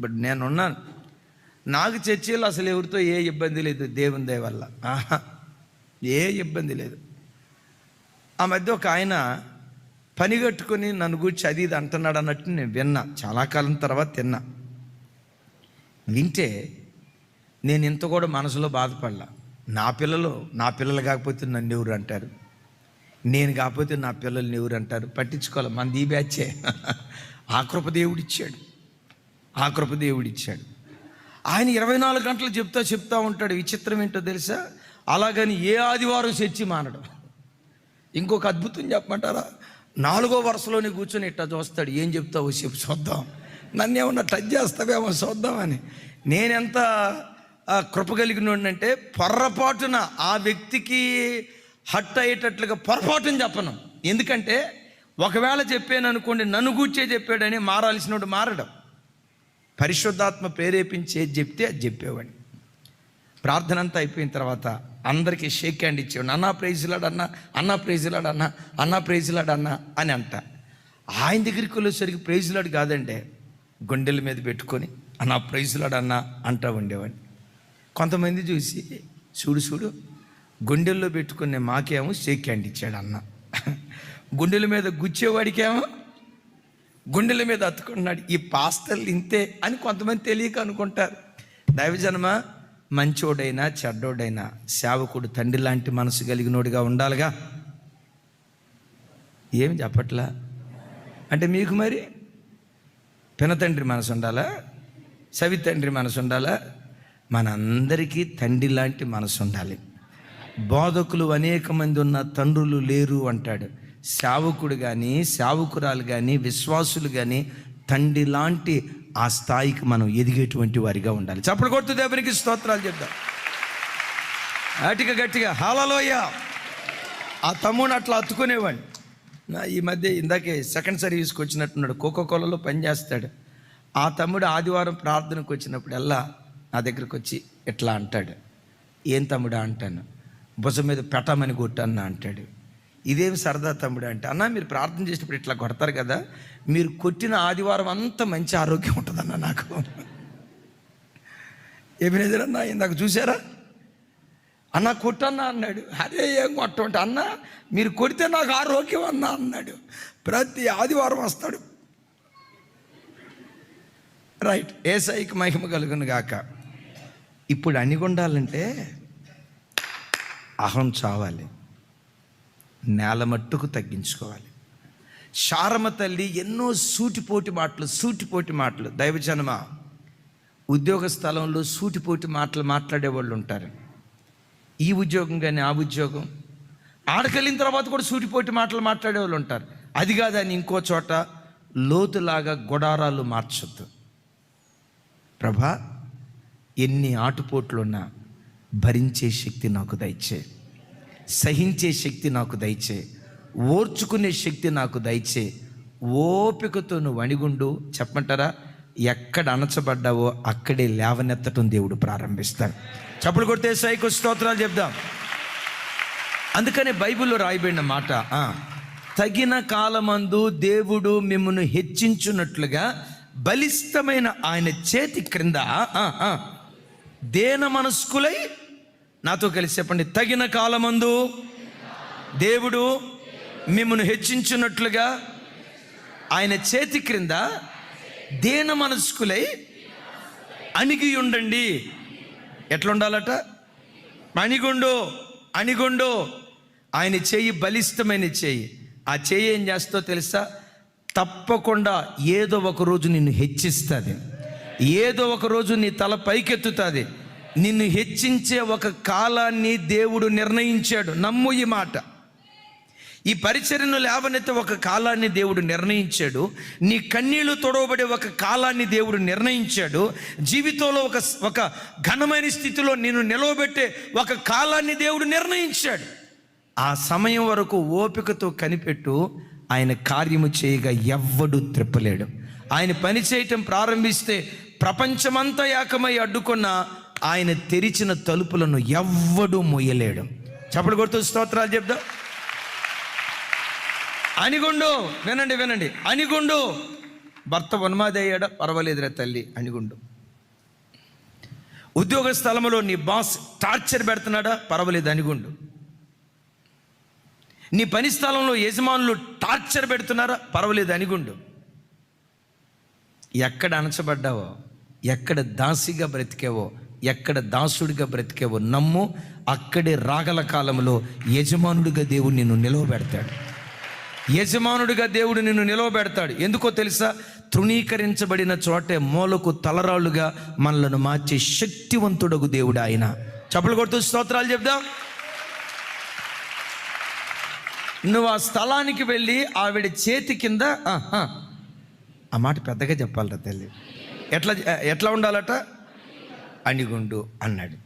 బట్ నేనున్నాను. నాకు చర్చలు అసలు ఎవరితో ఏ ఇబ్బంది లేదు, దేవుని దయ వల్ల. ఏ ఇబ్బంది లేదు. ఆ మధ్య ఒక ఆయన పని కట్టుకొని నన్ను గురించి అది ఇది అంటున్నాడు అన్నట్టు నేను విన్నా. చాలా కాలం తర్వాత వింటే నేను ఇంత కూడా మనసులో బాధపడలా. నా పిల్లలు కాకపోతే నన్ను ఎవరు అంటారు, నేను కాకపోతే నా పిల్లల్ని ఎవరు అంటారు, పట్టించుకోవాలి. మనది ఈ బ్యాచే. ఆ కృప దేవుడిచ్చాడు. ఆయన 24 గంటలు చెప్తా ఉంటాడు. విచిత్రం ఏంటో తెలుసా? అలాగని ఏ ఆదివారం చర్చి మానడు. ఇంకొక అద్భుతం చెప్పమంటారా? 4వ వరుసలోనే కూర్చొని ఇట్లా చూస్తాడు. ఏం చెప్తావు చెప్పు చూద్దాం, నన్ను ఏమన్నా టచ్ చేస్తావేమో చూద్దామని. నేనెంత కృప కలిగినంటే పొర్రపాటున ఆ వ్యక్తికి హట్ అయ్యేటట్లుగా పొరపాటుని చెప్పను. ఎందుకంటే ఒకవేళ చెప్పాను అనుకోండి, నన్ను కూర్చే చెప్పాడని మారాల్సినోడు మారడం. పరిశుద్ధాత్మ ప్రేరేపించి ఏది చెప్తే అది చెప్పేవాడిని. ప్రార్థన అంతా అయిపోయిన తర్వాత అందరికీ షేక్ హ్యాండ్ ఇచ్చేవాడు. అన్నా ప్రైజ్లాడు అన్నా, అన్నా ప్రైజ్లాడు అన్నా, అన్నా ప్రైజ్లాడు అన్నా అని అంట. ఆయన దగ్గరికి వెళ్ళేసరికి ప్రైజ్లాడు కాదండి, గుండెల మీద పెట్టుకొని అన్నా ప్రైజ్లాడు అన్నా అంటూ ఉండేవాడిని. కొంతమంది చూసి చూడు గుండెల్లో పెట్టుకునే మాకేమో షేక్ హ్యాండ్ ఇచ్చాడు అన్న, గుండెల మీద గుచ్చేవాడికేమో గుండెల మీద అతుకున్నాడు. ఈ పాస్తర్లు ఇంతే అని కొంతమంది తెలియక అనుకుంటారు. దైవజనమ, మంచోడైనా చెడ్డోడైనా సేవకుడు తండ్రి లాంటి మనసు కలిగినోడిగా ఉండాలిగా. ఏమి చెప్పట్లా అంటే మీకు మరి పినతండ్రి మనసు ఉండాలా, సవి తండ్రి మనసు ఉండాలా? మనందరికీ తండ్రి లాంటి మనసు ఉండాలి. బోధకులు అనేక మంది ఉన్న తండ్రులు లేరు అంటాడు. సేవకుడు కానీ సేవకురాలు కానీ విశ్వాసులు కానీ తండ్రి లాంటి ఆ స్థాయికి మనం ఎదిగేటువంటి వారిగా ఉండాలి. చప్పుడు కొడుతూ దేవునికి స్తోత్రాలు చెప్దాం గట్టిగా హల్లెలూయా. ఆ తమ్ముడు అట్లా అత్తుకునేవాడిని. ఈ మధ్య ఇందాకే సెకండ్ సర్వీస్కి వచ్చినట్టున్నాడు, కోకోకోలలో పనిచేస్తాడు. ఆ తమ్ముడు ఆదివారం ప్రార్థనకు వచ్చినప్పుడల్లా నా దగ్గరకు వచ్చి ఎట్లా అంటాడు, ఏం తమ్ముడా అంటాను, భుజం మీద పెట్టమని కొట్టన్నా అంటాడు. ఇదేమి సరదా తమ్ముడు అంటే, అన్న మీరు ప్రార్థన చేసినప్పుడు ఇట్లా కొడతారు కదా, మీరు కొట్టిన ఆదివారం అంతా మంచి ఆరోగ్యం ఉంటుందన్న నాకు. ఏమినేదన్నా ఇందాక చూసారా అన్న కొట్టన్నా అన్నాడు. అరే ఏం కొట్టమంటే, అన్న మీరు కొడితే నాకు ఆరోగ్యం అన్నా అన్నాడు. ప్రతి ఆదివారం వస్తాడు. రైట్, యేసయ్యకి మహిమ కలుగును గాక. ఇప్పుడు అణిగొండాలంటే అహం చావాలి, నేల మట్టుకు తగ్గించుకోవాలి. శారమ తల్లి ఎన్నో సూటిపోటి మాటలు. దైవజనమ, ఉద్యోగ స్థలంలో సూటిపోటి మాటలు మాట్లాడేవాళ్ళు ఉంటారు. ఈ ఉద్యోగం కానీ ఆ ఉద్యోగం, ఆడకెళ్ళిన తర్వాత కూడా సూటిపోటి మాటలు మాట్లాడేవాళ్ళు ఉంటారు. అది కాదని ఇంకో చోట లోతులాగా గుడారాలు మార్చొద్దు. ప్రభా, ఎన్ని ఆటుపోట్లున్నా భరించే శక్తి నాకు దయచే, సహించే శక్తి నాకు దయచే, ఓర్చుకునే శక్తి నాకు దయచే. ఓపికతో నువ్వు అణిగుండు. చెప్పమంటారా, ఎక్కడ అణచబడ్డావో అక్కడే లేవనెత్తటం దేవుడు ప్రారంభిస్తాడు. చప్పుడు కొడితే యేసయ్యకు స్తోత్రాలు చెప్దాం. అందుకనే బైబిల్లో రాయబడిన మాట, తగిన కాలమందు దేవుడు మిమ్మును హెచ్చించున్నట్లుగా బలిష్టమైన ఆయన చేతి క్రింద దేన మనస్కులై, నాతో కలిసి చెప్పండి, తగిన కాలమందు దేవుడు మిమ్మును హెచ్చించున్నట్లుగా ఆయన చేతి క్రింద దేన మనస్కులై అణిగి ఉండండి. ఎట్లుండాలట? అణిగుండు. ఆయన చెయ్యి బలిష్టమైన చెయ్యి. ఆ చెయ్యి ఏం చేస్తో తెలుసా? తప్పకుండా ఏదో ఒక రోజు నిన్ను హెచ్చిస్తుంది, ఏదో ఒక రోజు నీ తల పైకెత్తుతుంది. నిన్ను హెచ్చించే ఒక కాలాన్ని దేవుడు నిర్ణయించాడు. నమ్ము ఈ మాట. ఈ పరిచర్యను లేవనెత్తే ఒక కాలాన్ని దేవుడు నిర్ణయించాడు. నీ కన్నీళ్లు తొడవబడే ఒక కాలాన్ని దేవుడు నిర్ణయించాడు. జీవితంలో ఒక ఘనమైన స్థితిలో నిన్ను నిలవబెట్టే ఒక కాలాన్ని దేవుడు నిర్ణయించాడు. ఆ సమయం వరకు ఓపికతో కనిపెట్టు. ఆయన కార్యము చేయగా ఎవ్వడు త్రిప్పలేడు. ఆయన పని చేయటం ప్రారంభిస్తే ప్రపంచమంతా ఏకమై అడ్డుకున్న ఆయన తెరిచిన తలుపులను ఎవ్వడు మొయ్యలేడు. చప్పుడు కొడుతూ స్తోత్రాలు చెప్దాం. అణిగుండు. వినండి, అణిగుండు. భర్త ఉన్మాది అయ్యాడా? పర్వాలేదురా తల్లి, అణిగుండు. ఉద్యోగ స్థలంలో నీ బాస్ టార్చర్ పెడుతున్నాడా? పర్వాలేదు, అణిగుండు. నీ పని స్థలంలో యజమానులు టార్చర్ పెడుతున్నారా? పర్వాలేదు, అణిగుండు. ఎక్కడ అణచబడ్డావో, ఎక్కడ దాసిగా బ్రతికేవో, ఎక్కడ దాసుడిగా బ్రతికేవో నమ్ము, అక్కడే రాగల కాలంలో యజమానుడిగా దేవుడు నిన్ను నిలవబెడతాడు. ఎందుకో తెలుసా? తృణీకరించబడిన చోటే మూలకు తలరాళ్ళుగా మనలను మార్చే శక్తివంతుడగు దేవుడు ఆయన. చప్పలు కొడుతూ స్తోత్రాలు చెప్దాం. నువ్వు ఆ స్థలానికి వెళ్ళి ఆవిడ చేతి కింద ఆ మాట పెద్దగా చెప్పాలట తల్లి. ఎట్లా ఉండాలట? అణిగుండు అన్నాడు.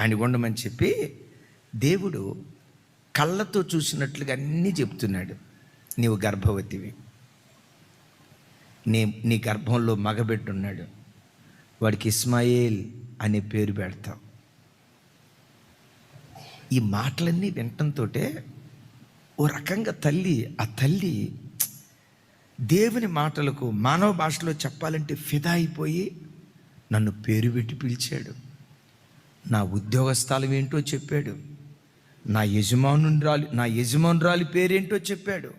అణిగుండమని చెప్పి దేవుడు కళ్ళతో చూసినట్లుగా అన్నీ చెప్తున్నాడు. నీవు గర్భవతివి, నీ గర్భంలో మగబిడ్డ ఉన్నాడు, వాడికి ఇస్మాయేల్ అనే పేరు పెడతావు. ఈ మాటలన్నీ వినటంతో ఓ రకంగా ఆ తల్లి దేవుని మాటలకు మానవ భాషలో చెప్పాలంటే ఫిదా అయిపోయి నన్ను పేరు పెట్టి పిలిచాడు, నా ఉద్యోగ స్థలం ఏంటో చెప్పాడు, నా యజమానురాలి పేరేంటో చెప్పాడు,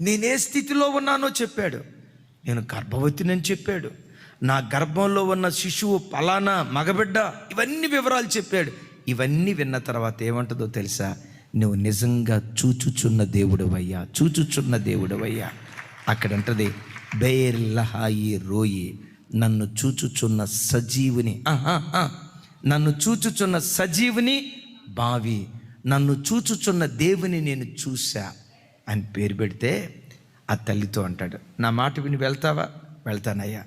నేనే స్థితిలో ఉన్నానో చెప్పాడు, నేను గర్భవతినని చెప్పాడు, నా గర్భంలో ఉన్న శిశువు పలానా మగబిడ్డ, ఇవన్నీ వివరాలు చెప్పాడు. ఇవన్నీ విన్న తర్వాత ఏమంటుందో తెలుసా? నువ్వు నిజంగా చూచుచున్న దేవుడవయ్యా. అక్కడంటది బేర్లహాయి రోయి, నన్ను చూచుచున్న సజీవుని బావి, నన్ను చూచుచున్న దేవుని నేను చూసా అని పేరు పెడితే ఆ తల్లితో అంటాడు, నా మాట విని వెళ్తావా? వెళ్తానయ్యా.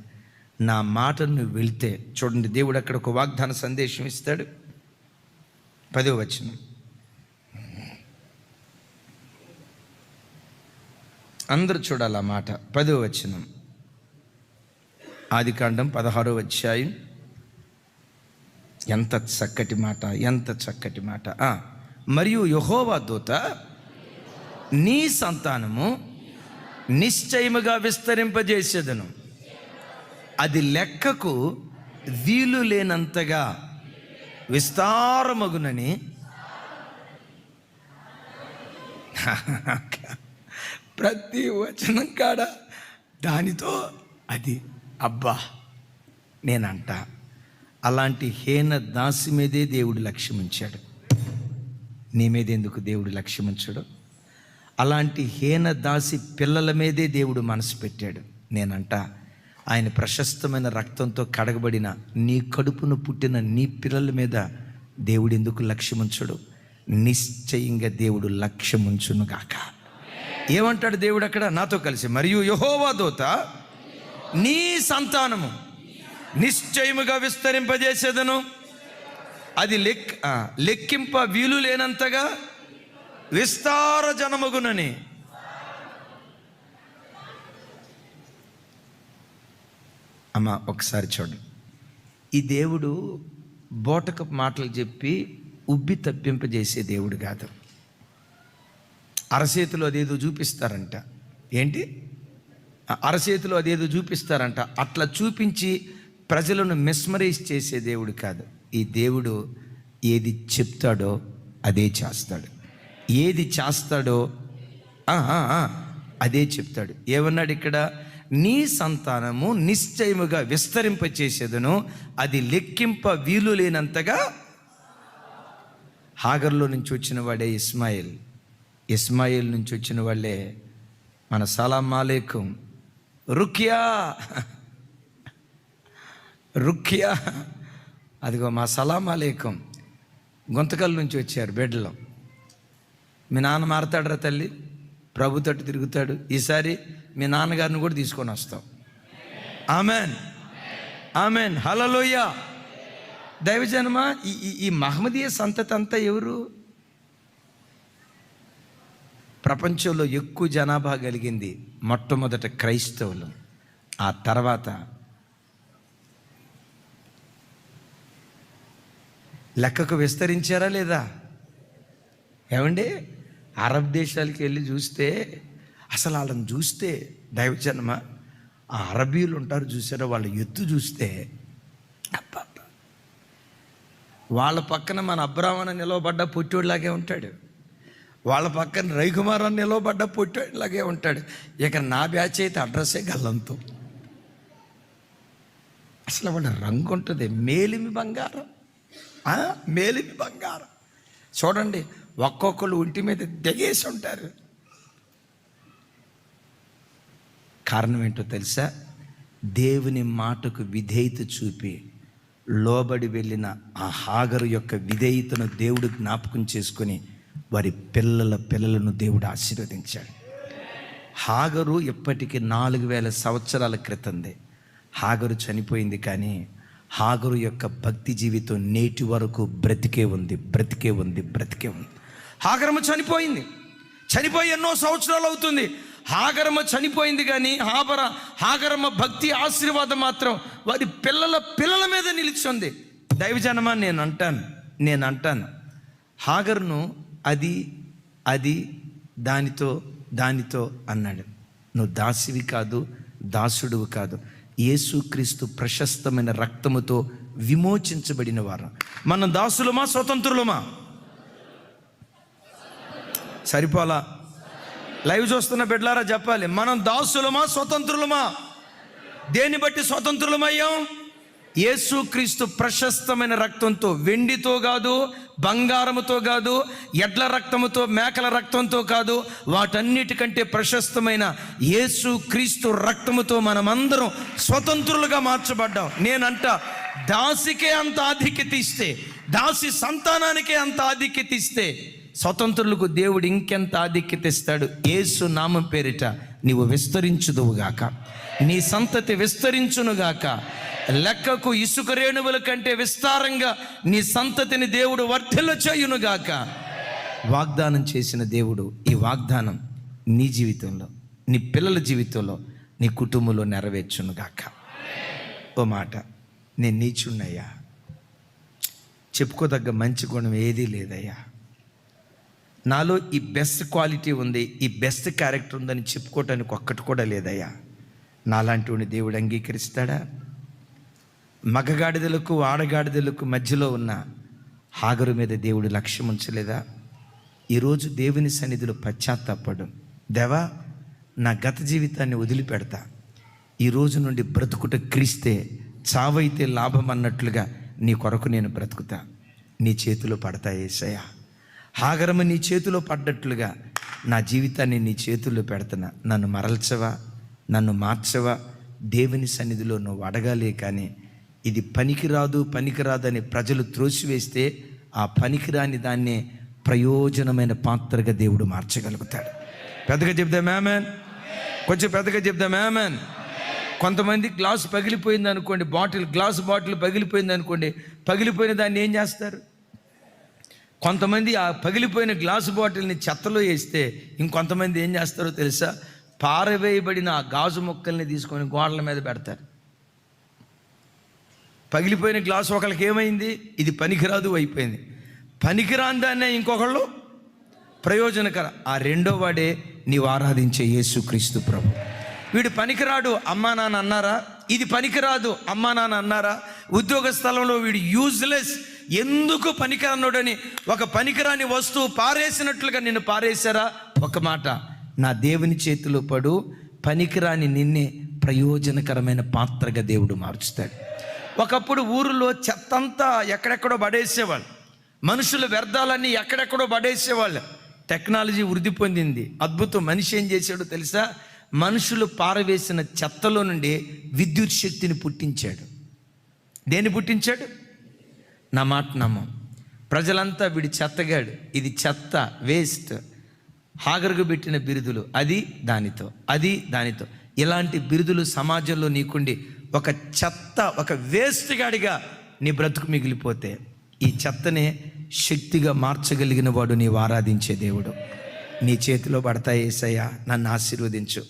నా మాట నువ్వు వెళ్తే, చూడండి దేవుడు అక్కడ ఒక వాగ్దాన సందేశం ఇస్తాడు. 10వ వచనం, అందరూ చూడాలి ఆ మాట. 10వ వచనం, ఆదికాండం 16వ అధ్యాయం. ఎంత చక్కటి మాట. మరియు యెహోవా దూత, నీ సంతానము నిశ్చయముగా విస్తరింపజేసేదను, అది లెక్కకు వీలు లేనంతగా విస్తారమగునని. ప్రతి వచనం కాడ దానితో అది అబ్బా నేనంట. అలాంటి హీన దాసి మీదే దేవుడు లక్ష్యం ఉంచాడు. నీ మీద ఎందుకు దేవుడు లక్ష్యం ఉంచాడు? అలాంటి హీన దాసి పిల్లల మీదే దేవుడు మనసు పెట్టాడు. నేనంట ఆయన ప్రశస్తమైన రక్తంతో కడగబడిన నీ కడుపును పుట్టిన నీ పిల్లల మీద దేవుడు ఎందుకు లక్ష్యం ఉంచడు? నిశ్చయంగా దేవుడు లక్ష్యం ఉంచును గాక. ఏమంటాడు దేవుడు అక్కడ నాతో కలిసి? మరియు యెహోవా దూత, నీ సంతానము నిశ్చయముగా విస్తరింపజేసేదను, అది లెక్కింప వీలు లేనంతగా విస్తార జనమగునని. అమ్మ ఒకసారి చూడండి, ఈ దేవుడు బోటకపు మాటలు చెప్పి ఉబ్బి తప్పింపజేసే దేవుడు కాదు. అరచేతిలో అదేదో చూపిస్తారంట. ఏంటి? అరచేతిలో అదేదో చూపిస్తారంట. అట్లా చూపించి ప్రజలను మెస్మరైజ్ చేసే దేవుడు కాదు. ఈ దేవుడు ఏది చెప్తాడో అదే చేస్తాడు, ఏది చేస్తాడో అదే చెప్తాడు. ఏమన్నాడు ఇక్కడ? నీ సంతానము నిశ్చయముగా విస్తరింపచేసేదను, అది లెక్కింప వీలు లేనంతగా. హాగర్లో నుంచి వచ్చిన వాడే ఇస్మాయిల్ నుంచి వచ్చిన వాళ్ళే మన సలాం అలైకుం రుఖ్యా, అదిగో మా సలాం అలైకుం. గుంతకల్ నుంచి వచ్చారు బిడ్డలు. మీ నాన్న మారతాడరా తల్లి, ప్రభు తట్టు తిరుగుతాడు, ఈసారి మీ నాన్నగారిని కూడా తీసుకొని వస్తాం. ఆమెన్, ఆమెన్, హల్లెలూయా. దైవజనమా, ఈ మహమ్మదీయ సంతతి అంతా ఎవరు? ప్రపంచంలో ఎక్కువ జనాభా కలిగింది మొట్టమొదట క్రైస్తవులు, ఆ తర్వాత లెక్కకు విస్తరించారా లేదా? ఏమండి, అరబ్ దేశాలకి వెళ్ళి చూస్తే, అసలు వాళ్ళని చూస్తే దైవజన్మ, ఆ అరబీలు ఉంటారు చూసారా, వాళ్ళ ఎత్తు చూస్తే అబ్బా, వాళ్ళ పక్కన మన అబ్రాహ్మణ నిలవబడ్డ పొట్టోడిలాగే ఉంటాడు, వాళ్ళ పక్కన రవికుమార్ అని నిలవబడ్డ పొట్టోడిలాగే ఉంటాడు. ఇక నా బ్యాచ్ అయితే అడ్రస్సే గల్లంతో. అసలు వాళ్ళ రంగు ఉంటుంది మేలిమి బంగారం, మేలిమి బంగారం. చూడండి, ఒక్కొక్కరు ఒంటి మీద దిగేసి ఉంటారు. కారణం ఏంటో తెలుసా? దేవుని మాటకు విధేయత చూపి లోబడి వెళ్ళిన ఆ హాగరు యొక్క విధేయతను దేవుడు జ్ఞాపకం చేసుకొని వారి పిల్లలను దేవుడు ఆశీర్వదించాడు. హాగరు ఇప్పటికి 4000 సంవత్సరాల క్రితందే హాగరు చనిపోయింది, కానీ హాగరు యొక్క భక్తి జీవితం నేటి వరకు బ్రతికే ఉంది. హాగరమ్మ చనిపోయి ఎన్నో సంవత్సరాలు అవుతుంది. హాగరమ్మ చనిపోయింది, కానీ హాగరమ్మ భక్తి ఆశీర్వాదం మాత్రం వారి పిల్లల మీద నిలిచింది. దైవజనమా, నేను అంటాను హాగరును అది దానితో అన్నాడు. నువ్వు దాసివి కాదు, దాసుడువు కాదు, యేసుక్రీస్తు ప్రశస్తమైన రక్తముతో విమోచించబడిన వారు. మనం దాసులమా స్వతంత్రులమా? సరిపోలా? లైవ్ చూస్తున్న బిడ్డలారా చెప్పాలి, మనం దాసులమా స్వతంత్రులమా? దేన్ని బట్టి స్వతంత్రులమయ్యాం? యేసుక్రీస్తు ప్రశస్తమైన రక్తంతో, వెండితో కాదు, బంగారముతో కాదు, ఎడ్ల రక్తముతో, మేకల రక్తంతో కాదు, వాటన్నిటికంటే ప్రశస్తమైన యేసుక్రీస్తు రక్తముతో మనమందరం స్వతంత్రులుగా మార్చబడ్డాం. నేనంట, దాసికే అంత ఆధిక్యత ఇస్తే, దాసి సంతానానికే అంత ఆధిక్యత ఇస్తే, స్వతంత్రులకు దేవుడు ఇంకెంత ఆధిక్యత ఇస్తాడు. యేసు నామం పేరిట నీవు విస్తరించుదువుగాక, నీ సంతతి విస్తరించునుగాక, లెక్కకు ఇసుక రేణువుల కంటే విస్తారంగా నీ సంతతిని దేవుడు వర్ధిల్ల చేయునుగాక. వాగ్దానం చేసిన దేవుడు ఈ వాగ్దానం నీ జీవితంలో, నీ పిల్లల జీవితంలో, నీ కుటుంబంలో నెరవేర్చునుగాక. ఓ మాట, నేను నీచున్నయ్యా, చెప్పుకోదగ్గ మంచి గుణం ఏదీ లేదయ్యా, నాలో ఈ బెస్ట్ క్వాలిటీ ఉంది, ఈ బెస్ట్ క్యారెక్టర్ ఉందని చెప్పుకోవటానికి ఒక్కటి కూడా లేదయ్యా, నాలాంటి వాడిని దేవుడు అంగీకరిస్తాడా? మగగాడిదలకు ఆడగాడిదలకు మధ్యలో ఉన్న హాగరు మీద దేవుడు లక్ష్యం ఉంచలేదా? ఈరోజు దేవుని సన్నిధిలో పశ్చాత్తాపడు. దేవా, నా గత జీవితాన్ని వదిలిపెడతా, ఈరోజు నుండి బ్రతుకుట క్రీస్తే, చావైతే లాభం అన్నట్లుగా నీ కొరకు నేను బ్రతుకుతా. నీ చేతిలో పడతా యేసయ్యా. హాగరమ్మ నీ చేతిలో పడ్డట్లుగా నా జీవితాన్ని నీ చేతుల్లో పెడుతున్నా. నన్ను మరల్చవా, నన్ను మార్చవా? దేవుని సన్నిధిలో నువ్వు అడగాలే, కానీ ఇది పనికిరాదు అని ప్రజలు త్రోసివేస్తే ఆ పనికిరాని దాన్నే ప్రయోజనమైన పాత్రగా దేవుడు మార్చగలుగుతాడు. పెద్దగా చెప్దాం ఆమేన్. కొంచెం పెద్దగా చెప్దాం ఆమేన్. కొంతమంది గ్లాసు పగిలిపోయింది అనుకోండి, గ్లాసు బాటిల్ పగిలిపోయింది అనుకోండి, పగిలిపోయిన దాన్ని ఏం చేస్తారు? కొంతమంది ఆ పగిలిపోయిన గ్లాసు బాటిల్ని చెత్తలో వేస్తే, ఇంకొంతమంది ఏం చేస్తారో తెలుసా? పారవేయబడిన ఆ గాజు ముక్కల్ని తీసుకొని గోడల మీద పెడతారు. పగిలిపోయిన గ్లాసు ఒకళ్ళకి ఏమైంది? ఇది పనికిరాదు అయిపోయింది. పనికిరాని దాన్నే ఇంకొకళ్ళు ప్రయోజనకర. ఆ రెండో వాడే నీవు ఆరాధించే యేసుక్రీస్తు ప్రభు. వీడు పనికిరాడు అమ్మా నాన్న అన్నారా? ఇది పనికిరాదు అమ్మా నాన్న అన్నారా? ఉద్యోగ స్థలంలో వీడు యూజ్లెస్, ఎందుకు పనికిరానోడని ఒక పనికిరాని వస్తువు పారేసినట్లుగా నిన్ను పారేశారా? ఒక మాట, నా దేవుని చేతిలో పడు, పనికిరాని నిన్నే ప్రయోజనకరమైన పాత్రగా దేవుడు మార్చుతాడు. ఒకప్పుడు ఊరిలో చెత్తంతా ఎక్కడెక్కడో పడేసేవాళ్ళు, మనుషుల వ్యర్థాలన్నీ ఎక్కడెక్కడో పడేసేవాళ్ళు. టెక్నాలజీ వృద్ధి పొందింది, అద్భుతం. మనిషి ఏం చేశాడో తెలుసా? మనుషులు పారవేసిన చెత్తలో నుండి విద్యుత్ శక్తిని పుట్టించాడు. దేన్ని పుట్టించాడు? నా మాట నమ్మం. ప్రజలంతా వీడి చెత్తగాడు, ఇది చెత్త, వేస్ట్. హాగరుకు పెట్టిన బిరుదులు అది దానితో. ఇలాంటి బిరుదులు సమాజంలో నీకుండి ఒక చెత్త, ఒక వేస్ట్ గాడిగా నీ బ్రతుకు మిగిలిపోతే, ఈ చెత్తనే శక్తిగా మార్చగలిగిన వాడు నీవు ఆరాధించే దేవుడు. నీ చేతిలో పడతా యేసయ్యా, నన్ను ఆశీర్వదించు.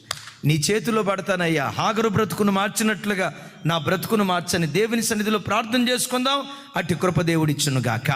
నీ చేతిలో పడతానయ్యా. హాగరు బ్రతుకును మార్చినట్లుగా నా బ్రతుకును మార్చని దేవుని సన్నిధిలో ప్రార్థన చేసుకుందాం. అట్టి కృప దేవుడిచ్చును గాక.